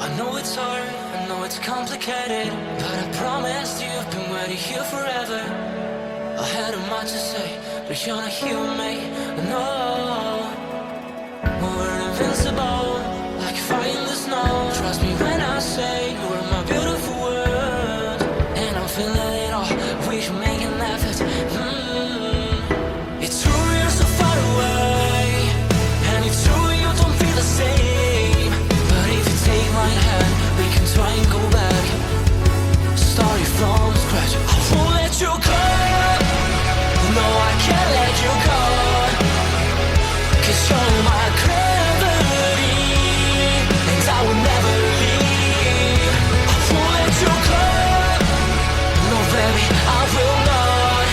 I know it's hard, I know it's complicated, but I promised you've been waiting here forever. I had a much to say, but you're not here with me, no. We're invincible, like fire in the snow. Trust me when I say you are my beautiful world, and I'm feeling it all, we should make an effort. It's true you're so far away, and it's true you don't feel the same. But if you take my hand, we can try and go back, starting from scratch. I won't let you go, no I can't let you go, 'cause you're my gravity, and I will never leave. I won't let you go, no baby I will not,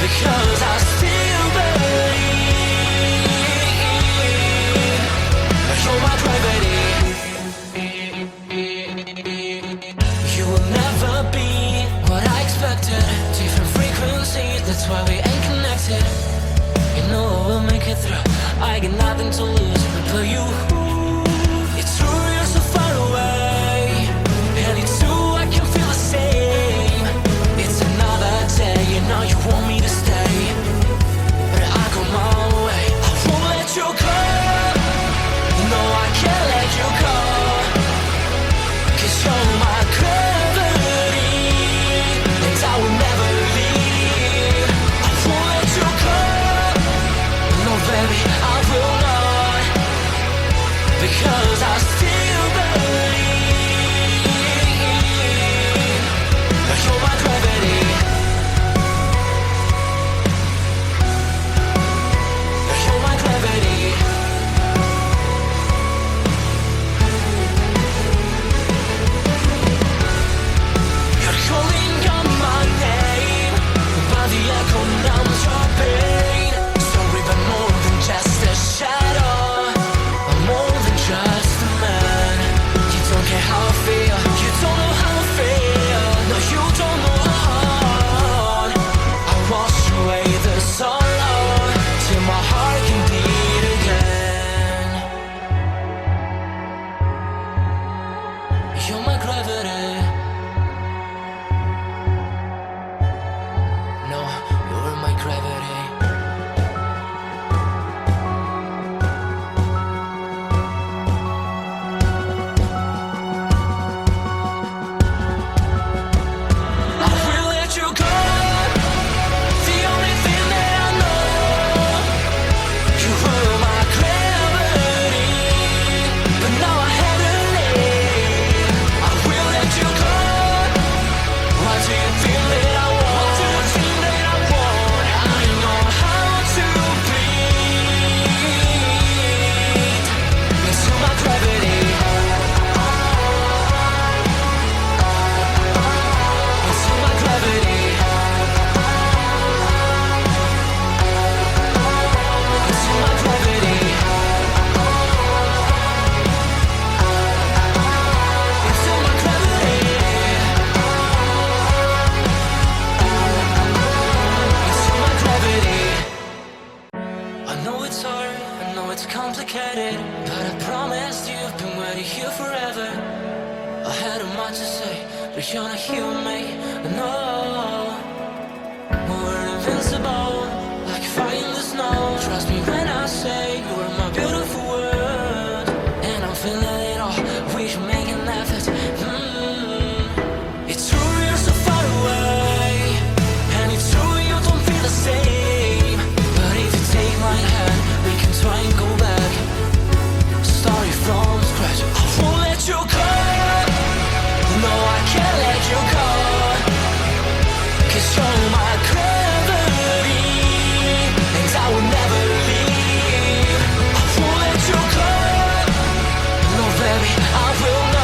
because I still believe. You're my gravity. You will never be what I expected. Different frequencies, that's why we ain't connected. You know I will make it through, I got nothing to lose but you. It's true you're so far away, and it's true I can feel the same. It's another day, you know you want me to stay, but I go my way. I won't let you go, no I can't let you go, 'cause you're my gravity, and I will never leave. I won't let you go, no baby I will not, because I still believe. You're my gravity. You're my gravity. You're calling out my name, but the echo numbs your pain. Sorry, but more than just a shadow, I'm more than just a man. You don't care how I feel, you don't know how I feel. No, you don't know how. I wash away the sorrow till my heart can beat again. You're my gravity. No, you're my gravity. I will let you go, the only thing that I know. You were my gravity, but now I have to leave. I will let you go. Why do you feel that I want? What do you think that I want? I know how to breathe into my gravity, into my gravity, into my gravity, into my gravity, into my gravity. I know it's hard, I know it's complicated, but I promised you've been waiting here forever. I had a much to say, but you're not here with me, no. We're invincible, like fire in the snow. Trust me when I say you are my beautiful world, and I'm feeling it all, we should make an effort. It's true you're so far away, and it's true you don't feel the same. But if you take my hand, we can try and go back, starting from scratch. I won't let you go, no I can't let you go, 'cause you're my gravity, and I will never leave. I won't let you go, no baby I will not.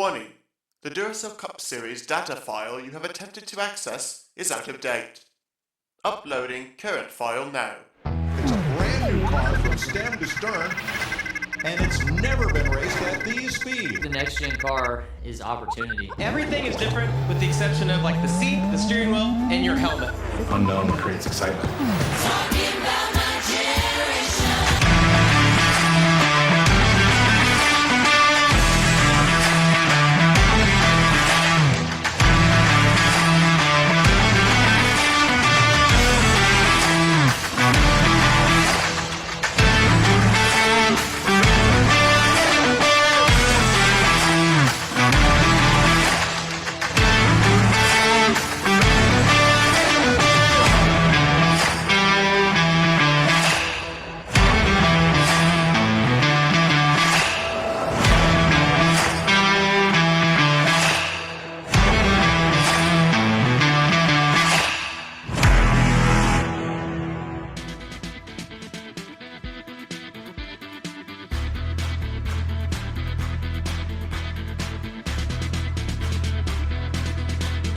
Warning. The Duracell Cup Series data file you have attempted to access is out of date. Uploading current file now. It's a brand new car from stem to stern, and it's never been raced at these speeds. The next gen car is opportunity. Everything is different with the exception of like the seat, the steering wheel, and your helmet. Unknown creates excitement. Talking about my generation.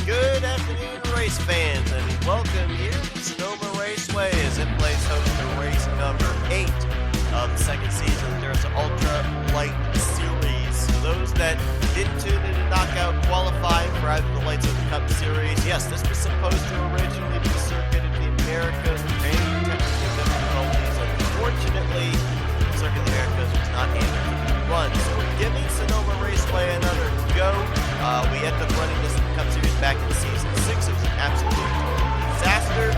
Good afternoon, race fans, and welcome here to Sonoma Raceway as it plays host to race number 8 of the second season of the Duracell Ultra Lite Series. Those that didn't tune in to knockout qualifying for either the Lights or the Cup Series, yes, this was supposed to originally be the circuit of the Americas with many technical difficulties. Unfortunately, the circuit of the Americas was not able to be run, so we're giving Sonoma Raceway another go. We ended up running this Cup Series back in season 6. It was an absolute disaster.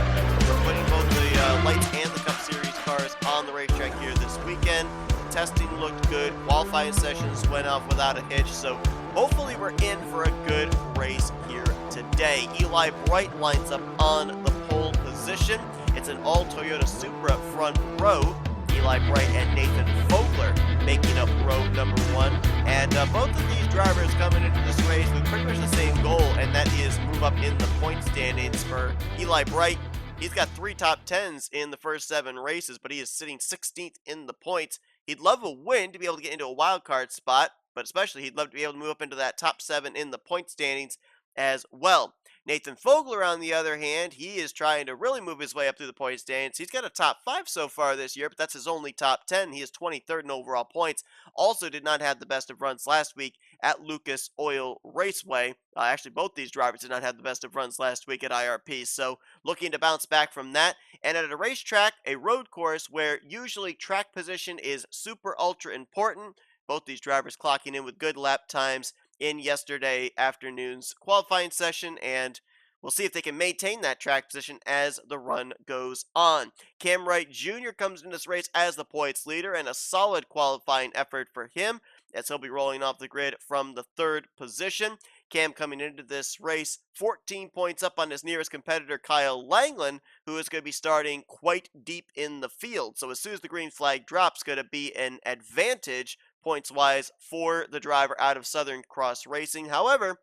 We're putting both the Lights and the Cup Series cars on the racetrack here this weekend. Testing looked good. Qualifying sessions went off without a hitch, so hopefully we're in for a good race here today. Eli Bright lines up on the pole position. It's an all Toyota Supra front row. Eli Bright and Nathan Vogler making up row number 1. And both of these drivers coming into this race with pretty much the same goal, and that is move up in the point standings. For Eli Bright, he's got 3 top 10s in the first 7 races, but he is sitting 16th in the points. He'd love a win to be able to get into a wild card spot, but especially he'd love to be able to move up into that top 7 in the point standings as well. Nathan Vogler, on the other hand, he is trying to really move his way up through the point standings. He's got a top 5 so far this year, but that's his only top 10. He is 23rd in overall points. Also did not have the best of runs last week at Lucas Oil Raceway. Actually, both these drivers did not have the best of runs last week at IRP, so looking to bounce back from that. And at a racetrack, a road course where usually track position is super ultra important, both these drivers clocking in with good lap times in yesterday afternoon's qualifying session, and we'll see if they can maintain that track position as the run goes on. Cam Wright Jr. comes into this race as the points leader, and a solid qualifying effort for him as he'll be rolling off the grid from the 3rd position. Cam coming into this race 14 points up on his nearest competitor, Kyle Langland, who is going to be starting quite deep in the field. So as soon as the green flag drops, going to be an advantage points-wise for the driver out of Southern Cross Racing. However,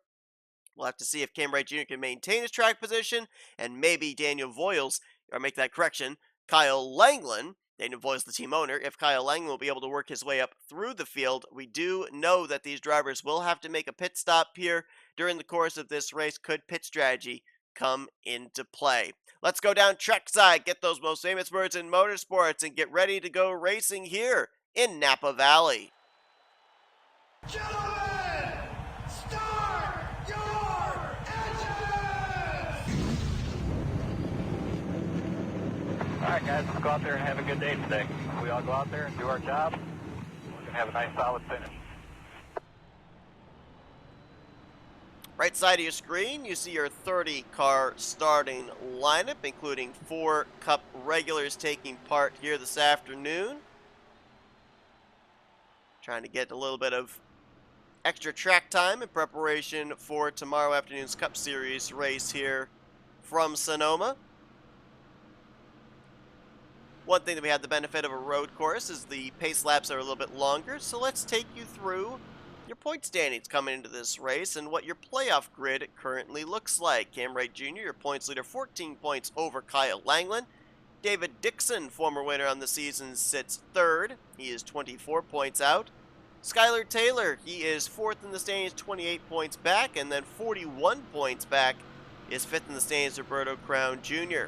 we'll have to see if Cam Wright Jr. can maintain his track position, and maybe Daniel Voiles, or make that correction, Kyle Langland, Daniel Voiles, the team owner, if Kyle Langland will be able to work his way up through the field. We do know that these drivers will have to make a pit stop here during the course of this race. Could pit strategy come into play? Let's go down trackside, get those most famous words in motorsports, and get ready to go racing here in Napa Valley. Gentlemen, start your engines! All right, guys, let's go out there and have a good day today. We all go out there and do our job. We can have a nice, solid finish. Right side of your screen, you see your 30-car starting lineup, including 4 Cup regulars taking part here this afternoon. Trying to get a little bit of extra track time in preparation for tomorrow afternoon's Cup Series race here from Sonoma. One thing that we had the benefit of a road course is the pace laps are a little bit longer, so let's take you through your point standings coming into this race and what your playoff grid currently looks like. Cam Wright Jr., your points leader, 14 points over Kyle Langland. David Dixon, former winner on the season, sits 3rd. He is 24 points out. Skylar Taylor, he is 4th in the standings, 28 points back, and then 41 points back is 5th in the standings, Roberto Crown Jr.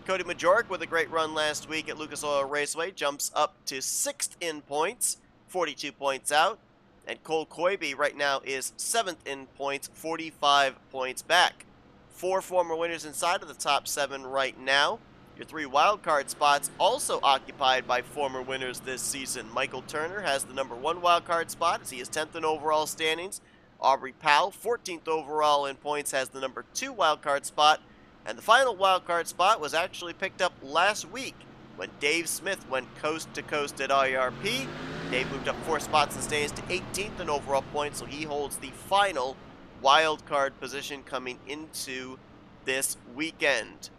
Cody Majork, with a great run last week at Lucas Oil Raceway, jumps up to 6th in points, 42 points out. And Cole Koibe right now is 7th in points, 45 points back. 4 former winners inside of the top 7 right now. Your 3 wildcard spots also occupied by former winners this season. Michael Turner has the number 1 wildcard spot as he is 10th in overall standings. Aubrey Powell, 14th overall in points, has the number 2 wildcard spot. And the final wildcard spot was actually picked up last week when Dave Smith went coast to coast at IRP. Dave moved up 4 spots and standings to 18th in overall points, so he holds the final wildcard position coming into this weekend.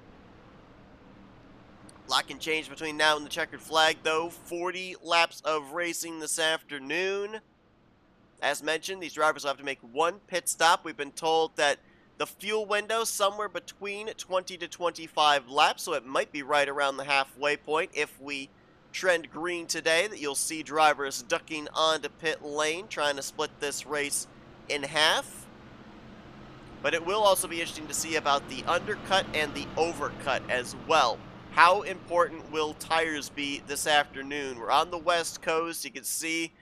Lot can change between now and the checkered flag, though. 40 laps of racing this afternoon. As mentioned, these drivers will have to make 1 pit stop. We've been told that the fuel window somewhere between 20 to 25 laps, so it might be right around the halfway point if we trend green today, that you'll see drivers ducking onto pit lane, trying to split this race in half. But it will also be interesting to see about the undercut and the overcut as well. How important will tires be this afternoon? We're on the West Coast. You can see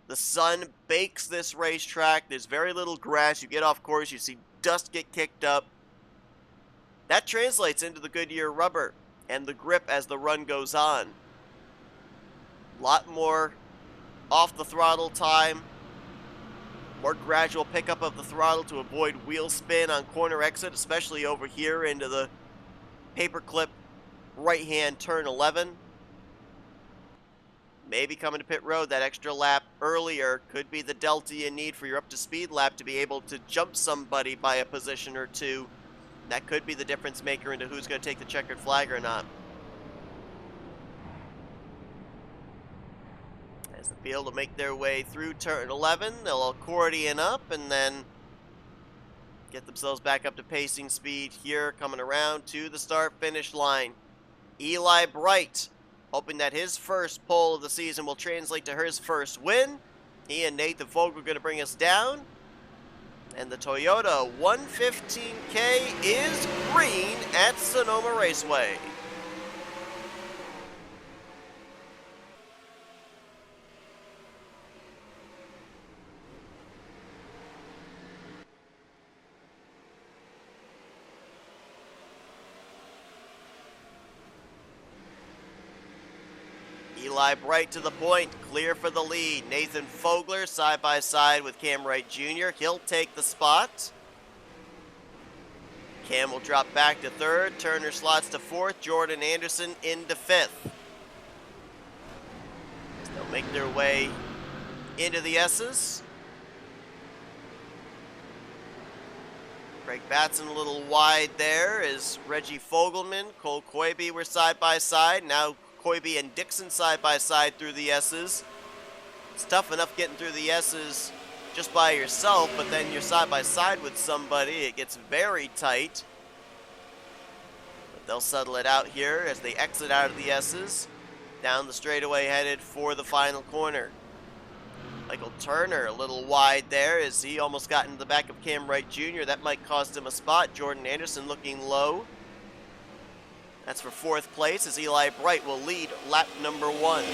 the sun bakes this racetrack. There's very little grass. You get off course, you see dust get kicked up. That translates into the Goodyear rubber and the grip as the run goes on. A lot more off the throttle time, more gradual pickup of the throttle to avoid wheel spin on corner exit, especially over here into the paperclip right-hand turn 11. Maybe coming to pit road, that extra lap earlier could be the delta you need for your up-to-speed lap to be able to jump somebody by a position or 2. That could be the difference maker into who's going to take the checkered flag or not. As the field will make their way through turn 11, they'll accordion up and then get themselves back up to pacing speed here, coming around to the start-finish line. Eli Bright, hoping that his first pole of the season will translate to his first win. He and Nathan Fogel are going to bring us down. And the Toyota 115K is green at Sonoma Raceway. Eli Bright to the point, clear for the lead. Nathan Fogler side by side with Cam Wright Jr. He'll take the spot. Cam will drop back to 3rd. Turner slots to 4th. Jordan Anderson into 5th. They'll make their way into the S's. Greg Batson a little wide there as Reggie Fogelman, Cole Koibe were side by side. Now Koibe and Dixon side by side through the S's. It's tough enough getting through the S's just by yourself, but then you're side by side with somebody, it gets very tight. But they'll settle it out here as they exit out of the S's, down the straightaway headed for the final corner. Michael Turner a little wide there as he almost got into the back of Cam Wright Jr. That might cost him a spot. Jordan Anderson looking low. That's for 4th place as Eli Bright will lead lap number 1.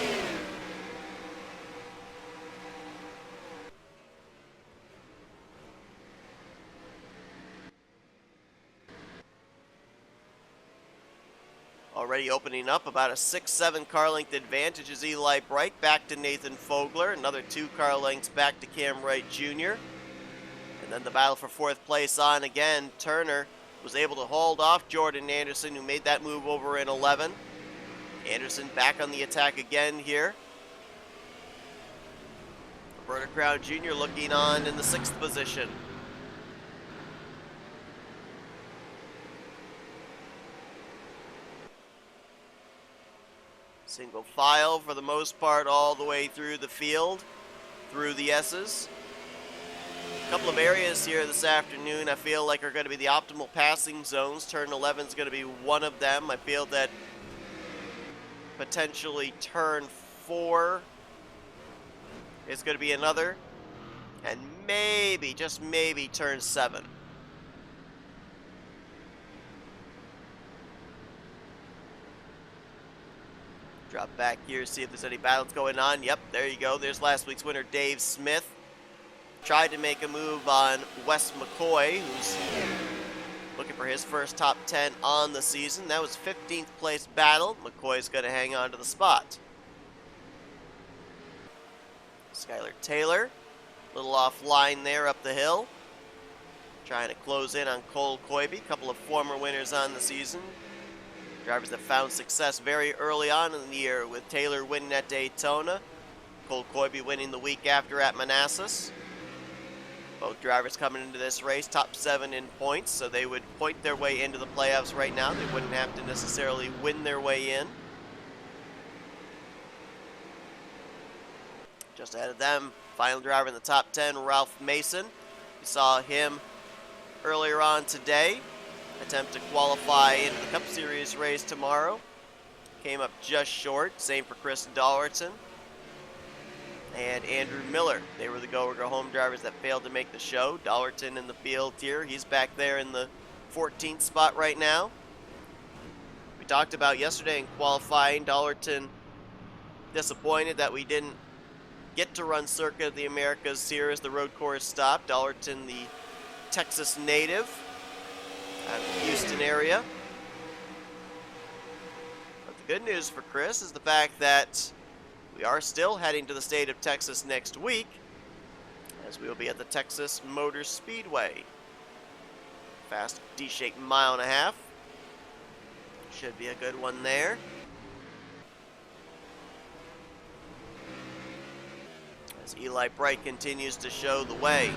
Already opening up about a 6-7 car length advantage is Eli Bright back to Nathan Fogler. Another 2 car lengths back to Cam Wright Jr. And then the battle for 4th place on again. Turner was able to hold off Jordan Anderson, who made that move over in 11. Anderson back on the attack again here. Roberto Crown Jr. looking on in the 6th position. Single file for the most part all the way through the field, through the S's. A couple of areas here this afternoon I feel like are going to be the optimal passing zones. Turn 11 is going to be one of them. I feel that potentially turn 4 It's going to be another, and maybe, just maybe, turn 7. Drop back here, see if there's any battles going on. Yep, there you go. There's last week's winner, Dave Smith. Tried to make a move on Wes McCoy, who's looking for his first top 10 on the season. That was 15th place battle. McCoy's going to hang on to the spot. Skylar Taylor, a little offline there up the hill. Trying to close in on Cole Coybe, a couple of former winners on the season. Drivers that found success very early on in the year, with Taylor winning at Daytona, Cole Coybe winning the week after at Manassas. Both drivers coming into this race top 7 in points, so they would point their way into the playoffs right now. They wouldn't have to necessarily win their way in. Just ahead of them, final driver in the top 10, Ralph Mason. We saw him earlier on today attempt to qualify into the Cup Series race tomorrow. Came up just short. Same for Chris Dollerton and Andrew Miller. They were the go-home drivers that failed to make the show. Dollerton in the field here. He's back there in the 14th spot right now. We talked about yesterday in qualifying, Dollerton disappointed that we didn't get to run Circuit of the Americas here as the road course stopped. Dollerton, the Texas native out of the Houston area. But the good news for Chris is the fact that we are still heading to the state of Texas next week, as we will be at the Texas Motor Speedway. Fast D-shaped mile and a half. Should be a good one there. As Eli Bright continues to show the way.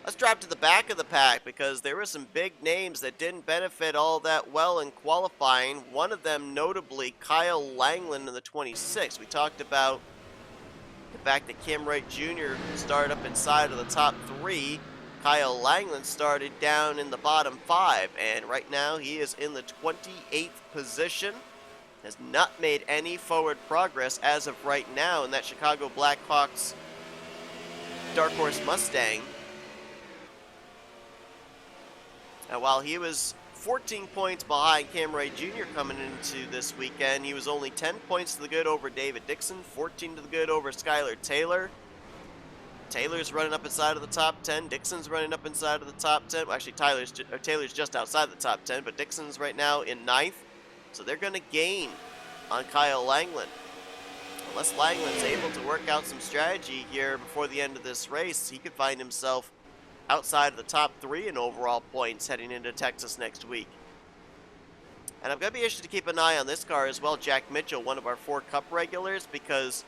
Let's drop to the back of the pack, because there were some big names that didn't benefit all that well in qualifying. One of them notably Kyle Langland in the 26. We talked about the fact that Cam Wright Jr. started up inside of the top 3. Kyle Langland started down in the bottom 5, and right now he is in the 28th position. Has not made any forward progress as of right now in that Chicago Blackhawks Dark Horse Mustang. And while he was 14 points behind Cam Wright Jr. coming into this weekend, he was only 10 points to the good over David Dixon, 14 to the good over Skylar Taylor. Taylor's running up inside of the top 10. Dixon's running up inside of the top 10. Well, actually, Taylor's just outside the top 10, but Dixon's right now in 9th. So they're going to gain on Kyle Langland. Unless Langland's able to work out some strategy here before the end of this race, he could find himself outside of the top 3 in overall points heading into Texas next week. And I'm going to be interested to keep an eye on this car as well, Jack Mitchell, one of our 4 Cup regulars, because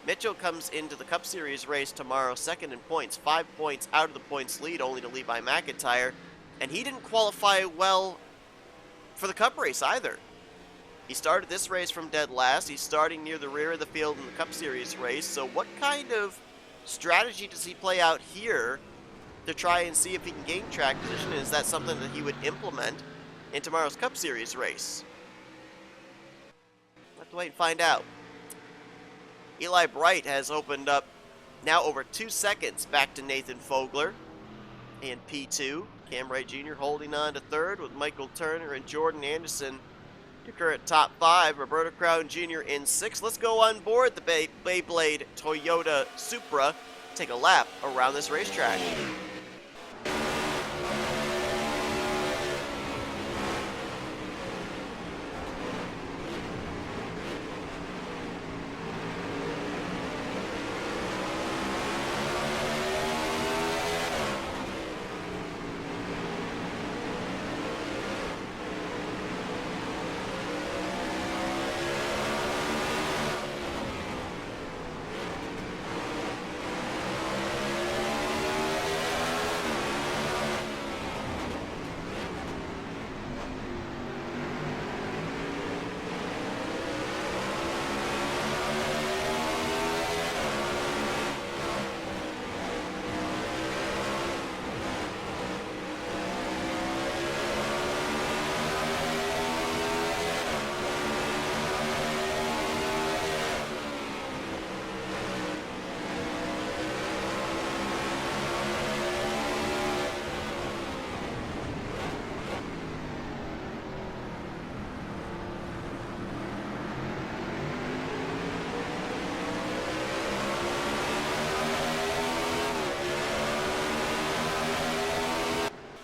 Mitchell comes into the Cup Series race tomorrow second in points, 5 points out of the points lead, only to Levi McIntyre, and he didn't qualify well for the Cup race either. He started this race from dead last. He's starting near the rear of the field in the Cup Series race, so what kind of strategy does he play out here to try and see if he can gain track position? Is that something that he would implement in tomorrow's Cup Series race? We'll have to wait and find out. Eli Bright has opened up now over 2 seconds back to Nathan Fogler in P2. Cam Wright Jr. holding on to 3rd with Michael Turner and Jordan Anderson, your current top 5. Roberto Crown Jr. in 6th. Let's go on board the Beyblade Toyota Supra, take a lap around this racetrack.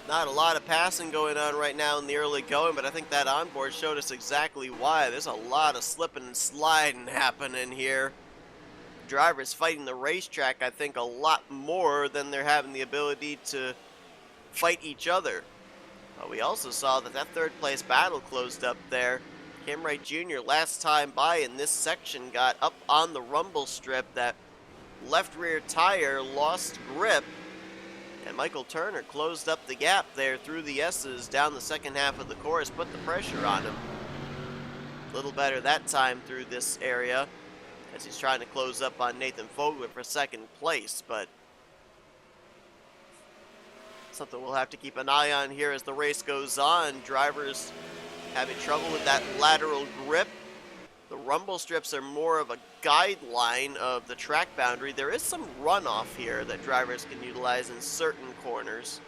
Not a lot of passing going on right now in the early going, but I think that onboard showed us exactly why. There's a lot of slipping and sliding happening here. Drivers fighting the racetrack, I think, a lot more than they're having the ability to fight each other. We also saw that that third place battle closed up there. Cam Wright Jr. last time by in this section got up on the rumble strip. That left rear tire lost grip, and Michael Turner closed up the gap there through the S's down the second half of the course, put the pressure on him. A little better that time through this area as he's trying to close up on Nathan Fogler for second place, but something we'll have to keep an eye on here as the race goes on. Drivers having trouble with that lateral grip. The rumble strips are more of a guideline of the track boundary. There is some runoff here that drivers can utilize in certain corners,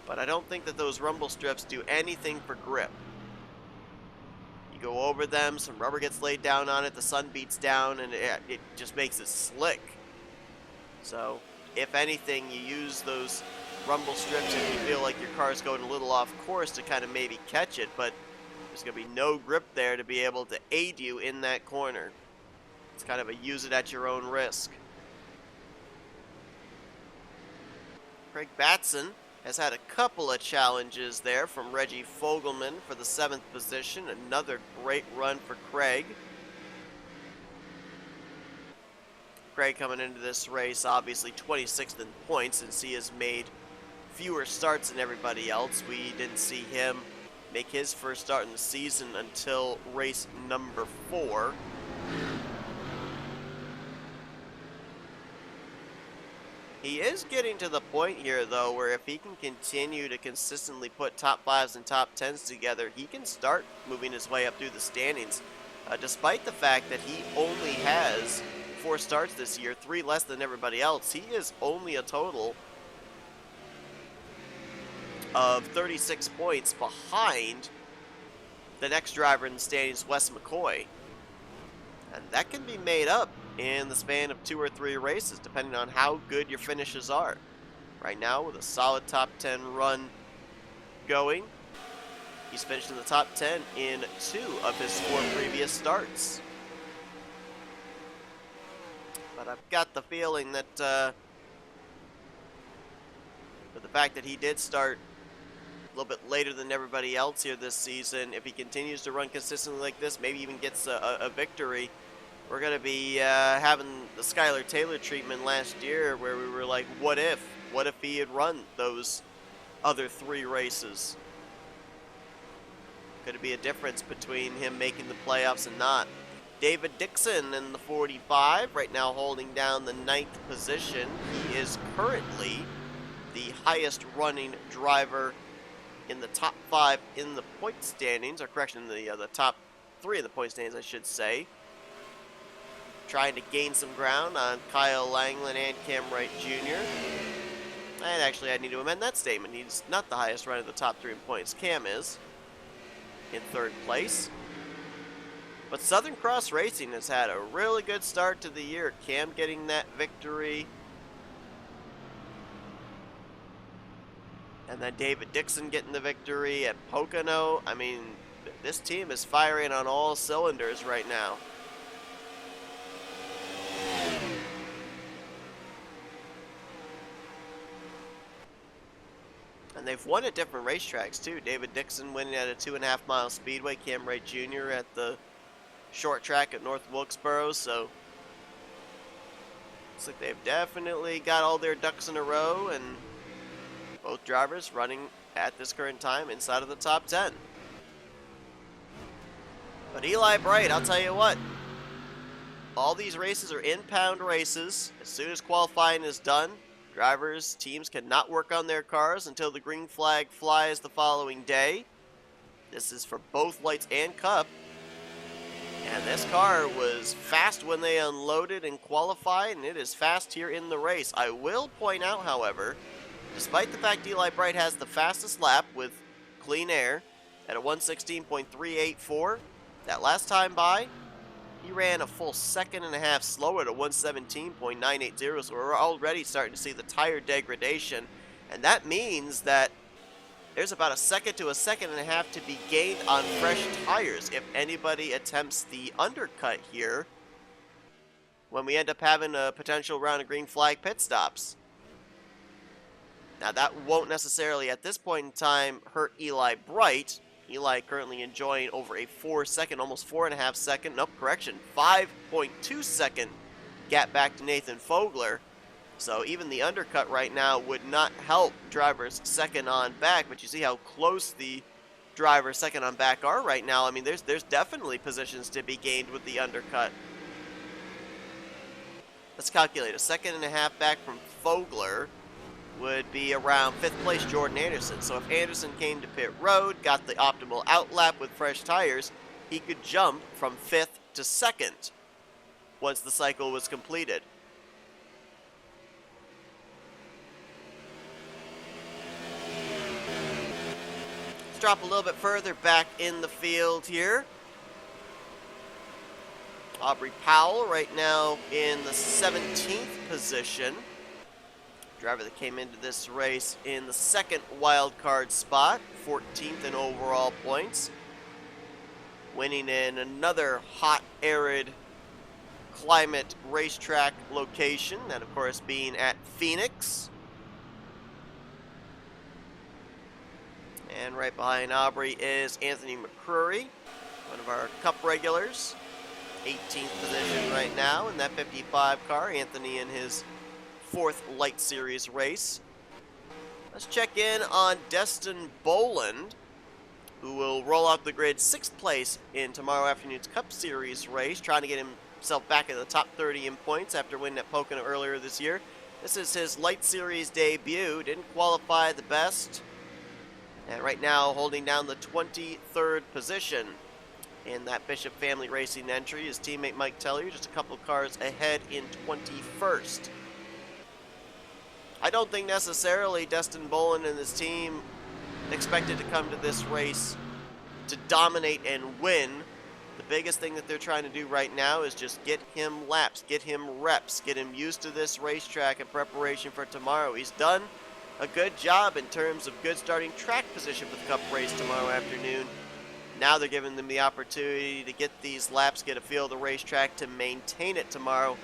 but I don't think that those rumble strips do anything for grip. You go over them, some rubber gets laid down on it, the sun beats down, and it just makes it slick. So if anything, you use those rumble strips if you feel like your car's going a little off course to kind of maybe catch it, but there's going to be no grip there to be able to aid you in that corner. It's kind of a use it at your own risk. Craig Batson has had a couple of challenges there from Reggie Fogelman for the 7th position. Another great run for Craig. Craig coming into this race, obviously 26th in points, since he has made fewer starts than everybody else. We didn't see him make his first start in the season until race number 4. He is getting to the point here, though, where if he can continue to consistently put top 5s and top 10s together, he can start moving his way up through the standings. Despite the fact that he only has 4 starts this year, 3 less than everybody else, he is only a total of 36 points behind the next driver in the standings, Wes McCoy. And that can be made up in the span of 2 or 3 races, depending on how good your finishes are. Right now, with a solid top 10 run going, he's finished in the top 10 in 2 of his 4 previous starts. But I've got the feeling that with the fact that he did start a little bit later than everybody else here this season, if he continues to run consistently like this, maybe even gets a victory, we're going to be having the Skylar Taylor treatment last year, where we were like, what if he had run those other 3 races? Could it be a difference between him making the playoffs and not? David Dixon in the 45, right now holding down the 9th position. He is currently the highest running driver in the top 5 in the point standings, or correction, the top 3 in the point standings, I should say. Trying to gain some ground on Kyle Langland and Cam Wright Jr. And actually, I need to amend that statement. He's not the highest runner of the top 3 in points. Cam is in 3rd place. But Southern Cross Racing has had a really good start to the year. Cam getting that victory. And then David Dixon getting the victory at Pocono. I mean, this team is firing on all cylinders right now. And they've won at different racetracks too. David Dixon winning at a 2.5 mile speedway. Cam Wright Jr. at the short track at North Wilkesboro. So looks like they've definitely got all their ducks in a row, and both drivers running at this current time inside of the top 10. But Eli Bright, I'll tell you what, all these races are in-pound races. As soon as qualifying is done, drivers, teams cannot work on their cars until the green flag flies the following day. This is for both Lights and Cup. And this car was fast when they unloaded and qualified, and it is fast here in the race. I will point out, however, despite the fact Eli Bright has the fastest lap with clean air at a 1:16.384, that last time by, he ran a full 1.5 seconds slower at a 1:17.980, so we're already starting to see the tire degradation. And that means that there's about a second to a second and a half to be gained on fresh tires if anybody attempts the undercut here when we end up having a potential round of green flag pit stops. Now that won't necessarily at this point in time hurt Eli Bright. Eli currently enjoying over a 4-second, almost 4.5 second, nope, correction, 5.2 second gap back to Nathan Fogler. So even the undercut right now would not help drivers second on back, but you see how close the drivers second on back are right now. I mean, there's definitely positions to be gained with the undercut. Let's calculate. A second and a half back from Fogler would be around 5th place Jordan Anderson. So if Anderson came to pit road, got the optimal outlap with fresh tires, he could jump from 5th to 2nd once the cycle was completed. Let's drop a little bit further back in the field here. Aubrey Powell right now in the 17th position. Driver that came into this race in the 2nd wild card spot, 14th in overall points. Winning in another hot, arid climate racetrack location, that of course being at Phoenix. And right behind Aubrey is Anthony McCrory, one of our Cup regulars. 18th position right now in that 55 car. Anthony in his 4th Lite Series race. Let's check in on Destin Boland, who will roll off the grid 6th place in tomorrow afternoon's Cup Series race, trying to get himself back in the top 30 in points after winning at Pocono earlier this year. This is his Lite Series debut. Didn't qualify the best. And right now holding down the 23rd position in that Bishop Family Racing entry. His teammate Mike Tellier just a couple cars ahead in 21st. I don't think necessarily Destin Boland and his team expected to come to this race to dominate and win. The biggest thing that they're trying to do right now is just get him laps, get him reps, get him used to this racetrack in preparation for tomorrow. He's done a good job in terms of good starting track position for the Cup race tomorrow afternoon. Now they're giving them the opportunity to get these laps, get a feel of the racetrack, to maintain it tomorrow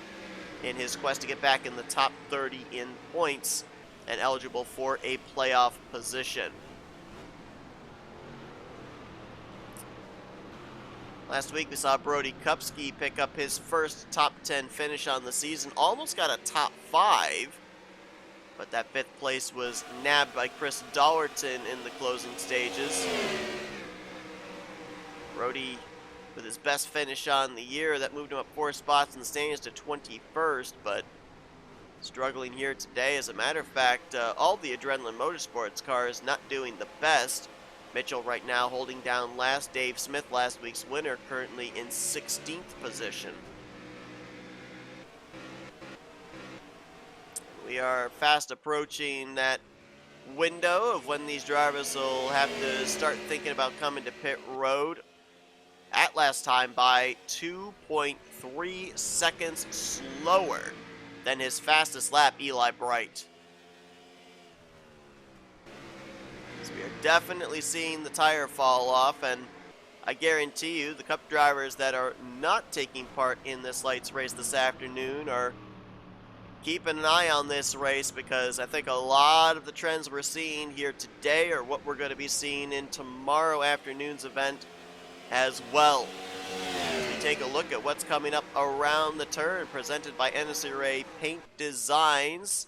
in his quest to get back in the top 30 in points and eligible for a playoff position. Last week we saw Brody Kupski pick up his first top 10 finish on the season. Almost got a top 5, but that 5th place was nabbed by Chris Dollerton in the closing stages. Brody with his best finish on the year, that moved him up 4 spots in the standings to 21st, but struggling here today. As a matter of fact, all the Adrenaline Motorsports cars not doing the best. Mitchell right now holding down last. Dave Smith, last week's winner, currently in 16th position. We are fast approaching that window of when these drivers will have to start thinking about coming to pit road. At last time by 2.3 seconds slower than his fastest lap, Eli Bright. So we are definitely seeing the tire fall off, and I guarantee you the Cup drivers that are not taking part in this Lights race this afternoon are keeping an eye on this race, because I think a lot of the trends we're seeing here today are what we're going to be seeing in tomorrow afternoon's event as well. As we take a look at what's coming up around the turn, presented by NNSCRA Paint Designs.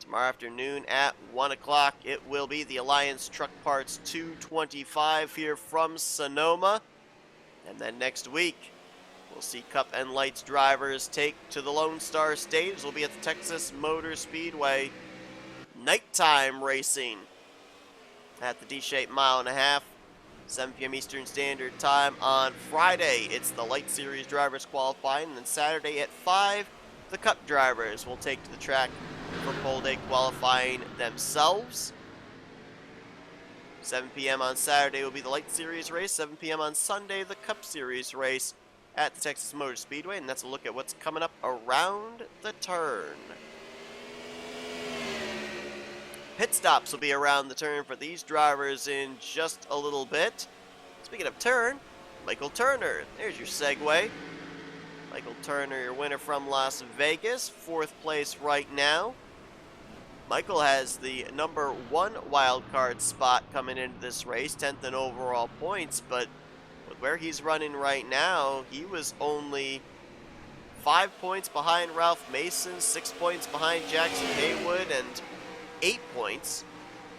Tomorrow afternoon at 1 o'clock, it will be the Alliance Truck Parts 225 here from Sonoma. And then next week, we'll see Cup and Lights drivers take to the Lone Star stage. We'll be at the Texas Motor Speedway. Nighttime racing at the D-shaped mile and a half. 7 p.m. Eastern Standard Time on Friday. It's the Light Series drivers qualifying, and then Saturday at 5, the Cup drivers will take to the track for pole day qualifying themselves. 7 p.m. on Saturday will be the Light Series race. 7 p.m. on Sunday, the Cup Series race at the Texas Motor Speedway, and that's a look at what's coming up around the turn. Pit stops will be around the turn for these drivers in just a little bit. Speaking of turn, Michael Turner, there's your segue. Michael Turner, your winner from Las Vegas, 4th place right now. Michael has the number 1 wildcard spot coming into this race, 10th in overall points, but with where he's running right now, he was only 5 points behind Ralph Mason, 6 points behind Jackson Haywood, and 8 points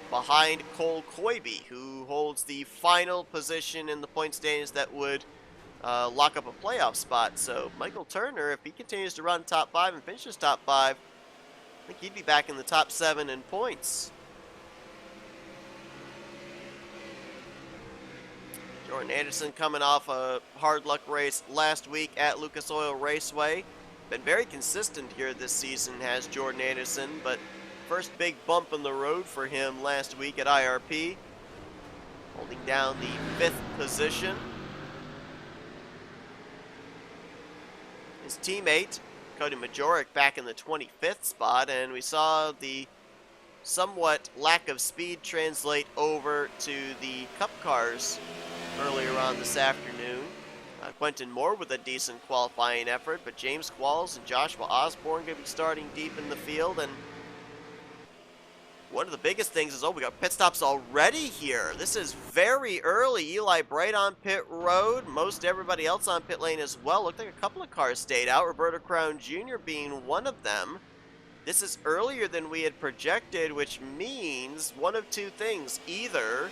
behind Cole Koibe, who holds the final position in the point standings that would lock up a playoff spot. So Michael Turner, if he continues to run top 5 and finishes top 5, I think he'd be back in the top 7 in points. Jordan Anderson coming off a hard luck race last week at Lucas Oil Raceway. Been very consistent here this season, has Jordan Anderson, but first big bump in the road for him last week at IRP, holding down the 5th position. His teammate, Cody Majorek, back in the 25th spot, and we saw the somewhat lack of speed translate over to the Cup cars earlier on this afternoon. Quentin Moore with a decent qualifying effort, but James Qualls and Joshua Osborne going to be starting deep in the field, and one of the biggest things is, we got pit stops already here. This is very early. Eli Bright on pit road. Most everybody else on pit lane as well. Looked like a couple of cars stayed out. Roberto Crown Jr. being one of them. This is earlier than we had projected, which means one of two things. Either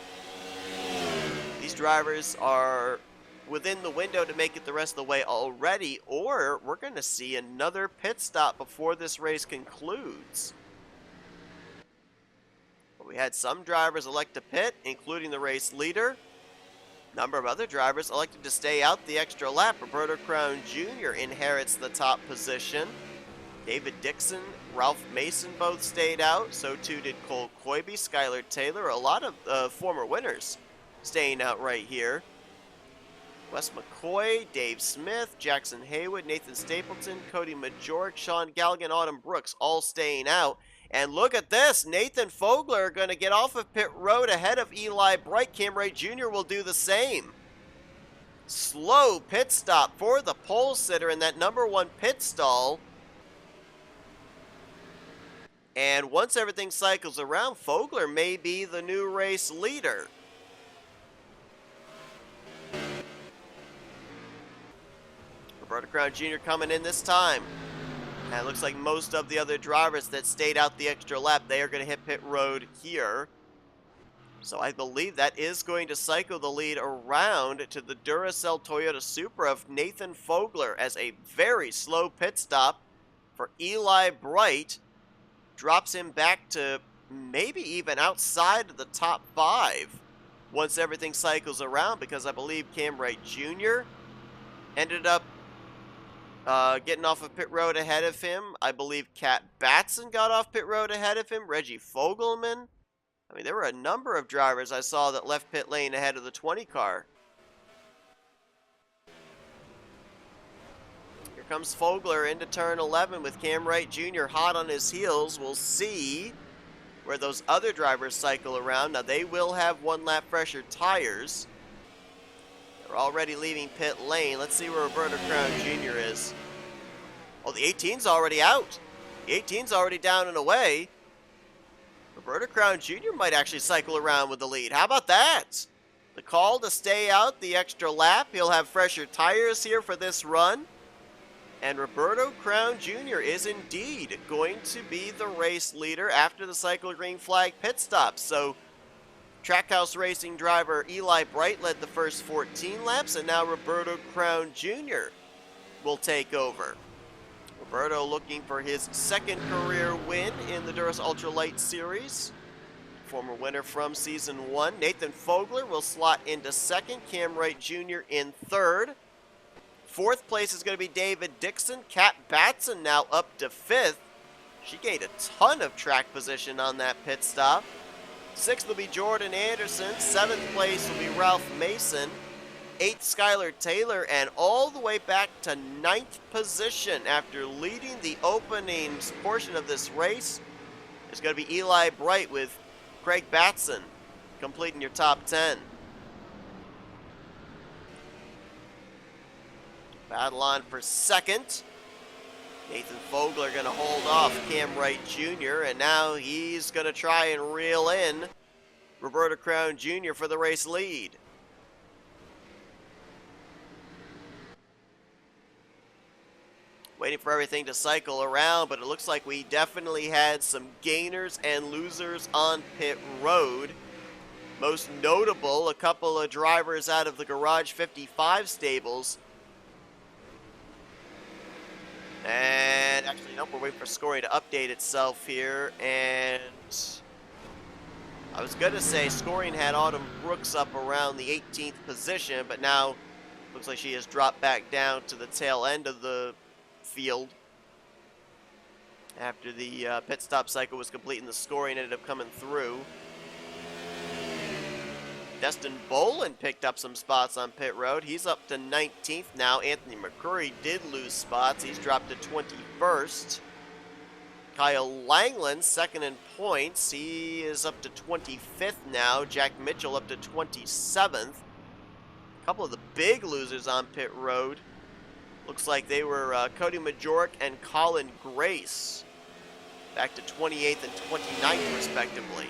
these drivers are within the window to make it the rest of the way already, or we're going to see another pit stop before this race concludes. We had some drivers elect to pit, including the race leader. A number of other drivers elected to stay out the extra lap. Roberto Crown Jr. inherits the top position. David Dixon, Ralph Mason both stayed out. So too did Cole Koibe, Skylar Taylor. A lot of former winners staying out right here. Wes McCoy, Dave Smith, Jackson Haywood, Nathan Stapleton, Cody Majork, Sean Galligan, Autumn Brooks all staying out. And look at this, Nathan Fogler going to get off of pit road ahead of Eli Bright. Cam Wright Jr. will do the same. Slow pit stop for the pole sitter in that number 1 pit stall. And once everything cycles around, Fogler may be the new race leader. Roberto Crown Jr. coming in this time. And it looks like most of the other drivers that stayed out the extra lap, they are going to hit pit road here. So I believe that is going to cycle the lead around to the Duracell Toyota Supra of Nathan Fogler as a very slow pit stop for Eli Bright. Drops him back to maybe even outside of the top 5 once everything cycles around, because I believe Cam Wright Jr. ended up getting off of pit road ahead of him. I believe Cat Batson got off pit road ahead of him. Reggie Fogelman. I mean, there were a number of drivers I saw that left pit lane ahead of the 20 car. Here comes Fogler into turn 11 with Cam Wright Jr. hot on his heels. We'll see where those other drivers cycle around. Now, they will have 1 lap fresher tires. Already leaving pit lane. Let's see where Roberto Crown Jr. is. Oh, the 18's already out. The 18's already down and away. Roberto Crown Jr. might actually cycle around with the lead. How about that? The call to stay out the extra lap. He'll have fresher tires here for this run. And Roberto Crown Jr. is indeed going to be the race leader after the cycle green flag pit stop. So Trackhouse Racing driver Eli Bright led the first 14 laps, and now Roberto Crown Jr. will take over. Roberto looking for his 2nd career win in the Duracell Ultra Lite Series. Former winner from Season 1. Nathan Fogler will slot into 2nd, Cam Wright Jr. in 3rd. 4th place is going to be David Dixon. Kat Batson now up to 5th. She gained a ton of track position on that pit stop. 6th will be Jordan Anderson. 7th place will be Ralph Mason. 8th, Skylar Taylor. And all the way back to 9th position after leading the opening portion of this race is going to be Eli Bright with Craig Batson completing your top 10. Battle on for second. Nathan Fogler going to hold off Cam Wright Jr. And now he's going to try and reel in Roberto Crown Jr. for the race lead. Waiting for everything to cycle around, but it looks like we definitely had some gainers and losers on pit road. Most notable, a couple of drivers out of the Garage 55 stables. And actually, nope, we're waiting for scoring to update itself here. And I was going to say scoring had Autumn Brooks up around the 18th position, but now looks like she has dropped back down to the tail end of the field. After the pit stop cycle was complete and the scoring ended up coming through. Destin Bolin picked up some spots on pit road. He's up to 19th now. Anthony McCurry did lose spots. He's dropped to 21st. Kyle Langland, second in points. He is up to 25th now. Jack Mitchell up to 27th. A couple of the big losers on pit road. Looks like they were Cody Majork and Colin Grace. Back to 28th and 29th respectively.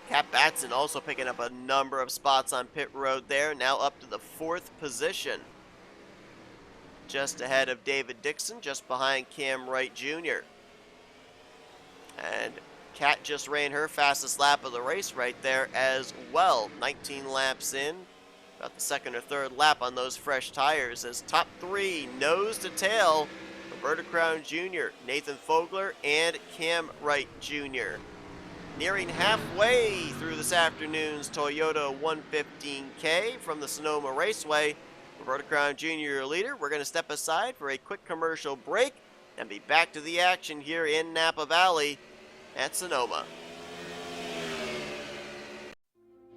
Cat Batson also picking up a number of spots on pit road there, now up to the 4th position. Just ahead of David Dixon, just behind Cam Wright Jr. And Cat just ran her fastest lap of the race right there as well. 19 laps in, about the 2nd or 3rd lap on those fresh tires as top 3, nose to tail, Roberta Crown Jr., Nathan Fogler, and Cam Wright Jr. Nearing halfway through this afternoon's Toyota 115K from the Sonoma Raceway. Roberto Crown Jr., your leader. We're going to step aside for a quick commercial break and be back to the action here in Napa Valley at Sonoma.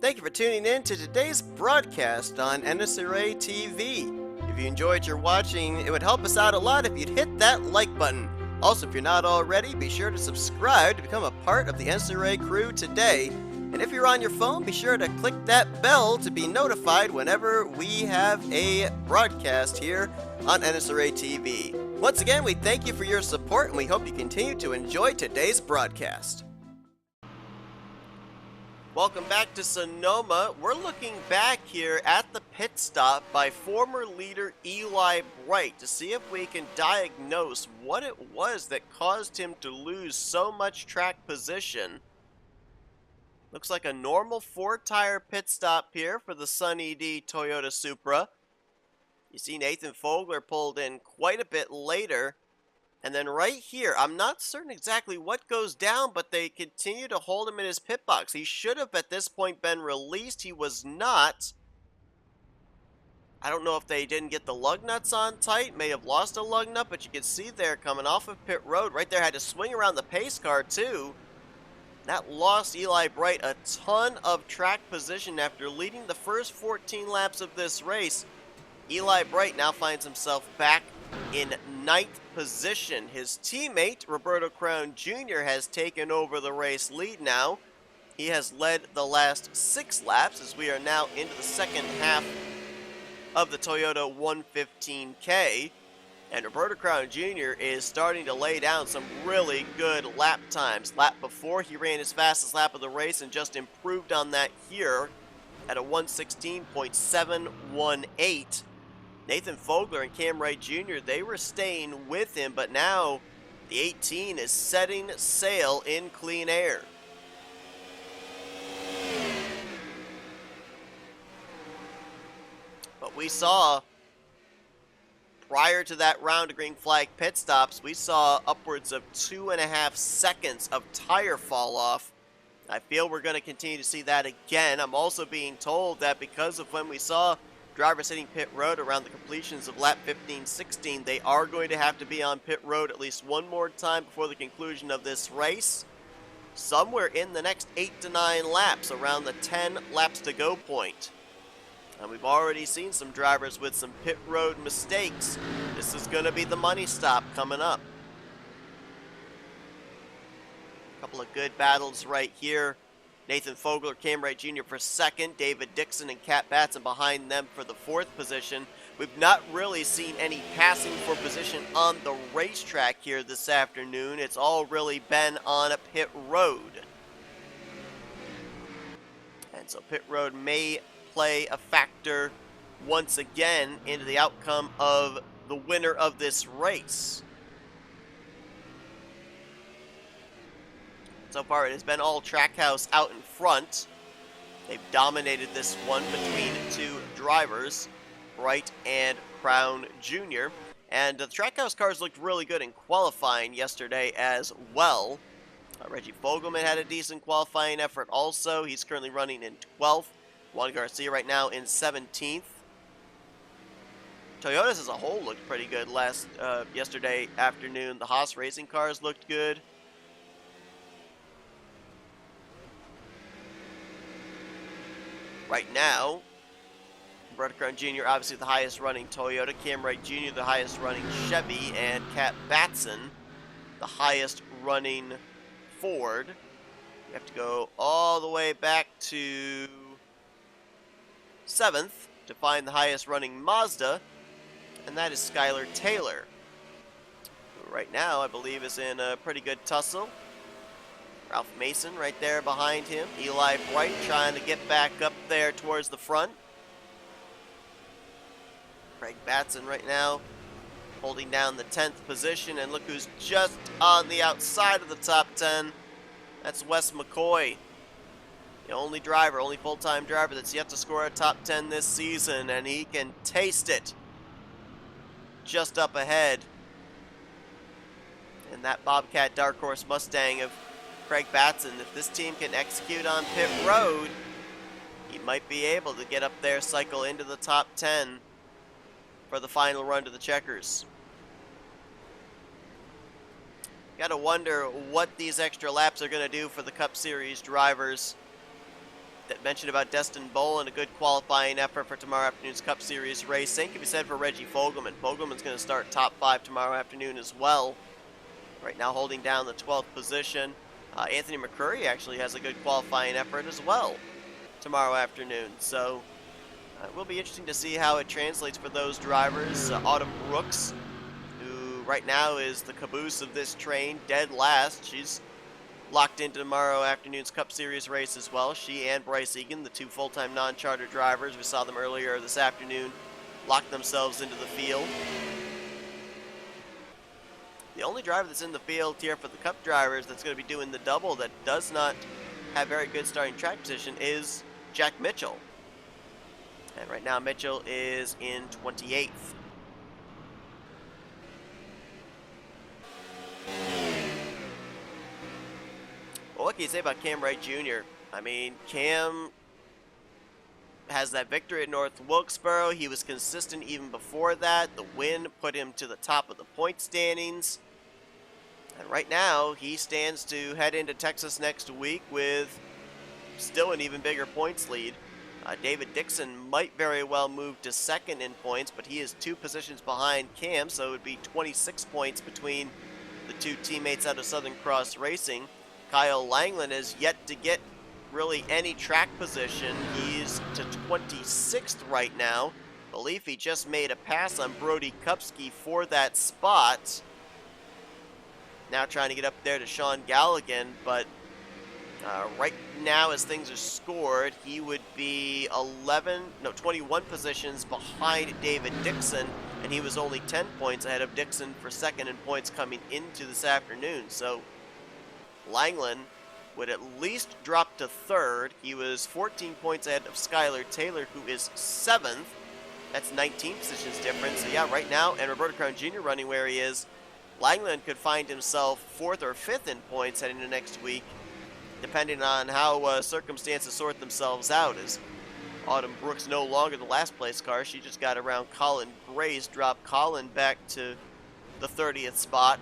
Thank you for tuning in to today's broadcast on NNSCRA TV. If you enjoyed your watching, it would help us out a lot if you'd hit that like button. Also, if you're not already, be sure to subscribe to become a part of the NNSCRA crew today. And if you're on your phone, be sure to click that bell to be notified whenever we have a broadcast here on NNSCRA TV. Once again, we thank you for your support and we hope you continue to enjoy today's broadcast. Welcome back to Sonoma. We're looking back here at the pit stop by former leader Eli Bright to see if we can diagnose what it was that caused him to lose so much track position. Looks like a normal 4-tire pit stop here for the Sunny D Toyota Supra. You see Nathan Fogler pulled in quite a bit later. And then right here, I'm not certain exactly what goes down, but they continue to hold him in his pit box. He should have at this point been released. He was not. I don't know if they didn't get the lug nuts on tight, may have lost a lug nut, but you can see there coming off of pit road right there, had to swing around the pace car too. That lost Eli Bright a ton of track position after leading the first 14 laps of this race. Eli Bright now finds himself back in 9th position. His teammate, Roberto Crown Jr., has taken over the race lead now. He has led the last 6 laps as we are now into the second half of the Toyota 115K. And Roberto Crown Jr. is starting to lay down some really good lap times. Lap before, he ran his fastest lap of the race and just improved on that here at a 1:16.718. Nathan Fogler and Cam Wright Jr., they were staying with him, but now the 18 is setting sail in clean air. But we saw, prior to that round of green flag pit stops, we saw upwards of 2.5 seconds of tire fall off. I feel we're going to continue to see that again. I'm also being told that because of when we saw drivers hitting pit road around the completions of lap 15-16, they are going to have to be on pit road at least one more time before the conclusion of this race. Somewhere in the next 8 to 9 laps, around the 10 laps to go point. And we've already seen some drivers with some pit road mistakes. This is going to be the money stop coming up. Couple of good battles right here. Nathan Fogler, Cam Wright Jr. for second. David Dixon and Cat Batson behind them for the fourth position. We've not really seen any passing for position on the racetrack here this afternoon. It's all really been on a pit road. And so pit road may play a factor once again into the outcome of the winner of this race. So far, it has been all Trackhouse out in front. They've dominated this one between two drivers, Bright and Crown Jr. And the Trackhouse cars looked really good in qualifying yesterday as well. Reggie Fogelman had a decent qualifying effort also. He's currently running in 12th. Juan Garcia right now in 17th. Toyotas as a whole looked pretty good yesterday afternoon. The Haas racing cars looked good. Right now, Roberto Crown Jr. obviously the highest running Toyota, Cam Wright Jr. the highest running Chevy, and Cat Batson the highest running Ford. We have to go all the way back to 7th to find the highest running Mazda, and that is Skylar Taylor, who right now I believe is in a pretty good tussle. Ralph Mason right there behind him. Eli Bright trying to get back up there towards the front. Craig Batson right now holding down the 10th position, and look who's just on the outside of the top 10. That's Wes McCoy. The only full-time driver that's yet to score a top 10 this season, and he can taste it. Just up ahead. And that Bobcat Dark Horse Mustang of Craig Batson, if this team can execute on pit road, he might be able to get up there, cycle into the top 10 for the final run to the checkers. Gotta wonder what these extra laps are going to do for the Cup Series drivers. That mentioned about Destin Bolin, a good qualifying effort for tomorrow afternoon's Cup Series race. Same can be said for Reggie Fogelman. Fogelman's going to start top 5 tomorrow afternoon as well. Right now holding down the 12th position. Anthony McCurry actually has a good qualifying effort as well tomorrow afternoon. So it will be interesting to see how it translates for those drivers. Autumn Brooks, who right now is the caboose of this train, dead last. She's locked into tomorrow afternoon's Cup Series race as well. She and Bryce Egan, the two full-time non-charter drivers, we saw them earlier this afternoon, lock themselves into the field. The only driver that's in the field here for the Cup drivers that's going to be doing the double that does not have very good starting track position is Jack Mitchell. And right now Mitchell is in 28th. Well, what can you say about Cam Wright Jr.? I mean, Cam has that victory at North Wilkesboro. He was consistent even before that. The win put him to the top of the point standings. And right now, he stands to head into Texas next week with still an even bigger points lead. David Dixon might very well move to second in points, but he is 2 positions behind Cam, so it would be 26 points between the two teammates out of Southern Cross Racing. Kyle Langland has yet to get really any track position. He's to 26th right now. I believe he just made a pass on Brody Kupski for that spot. Now trying to get up there to Sean Galligan, but right now as things are scored, he would be 21 positions behind David Dixon, and he was only 10 points ahead of Dixon for second in points coming into this afternoon. So Langland would at least drop to third. He was 14 points ahead of Skylar Taylor, who is 7th. That's 19 positions difference. So yeah, right now, and Roberto Crown Jr. running where he is, Langland could find himself 4th or 5th in points heading into next week, depending on how circumstances sort themselves out. As Autumn Brooks no longer the last place car, she just got around Colin Grace, dropped Colin back to the 30th spot.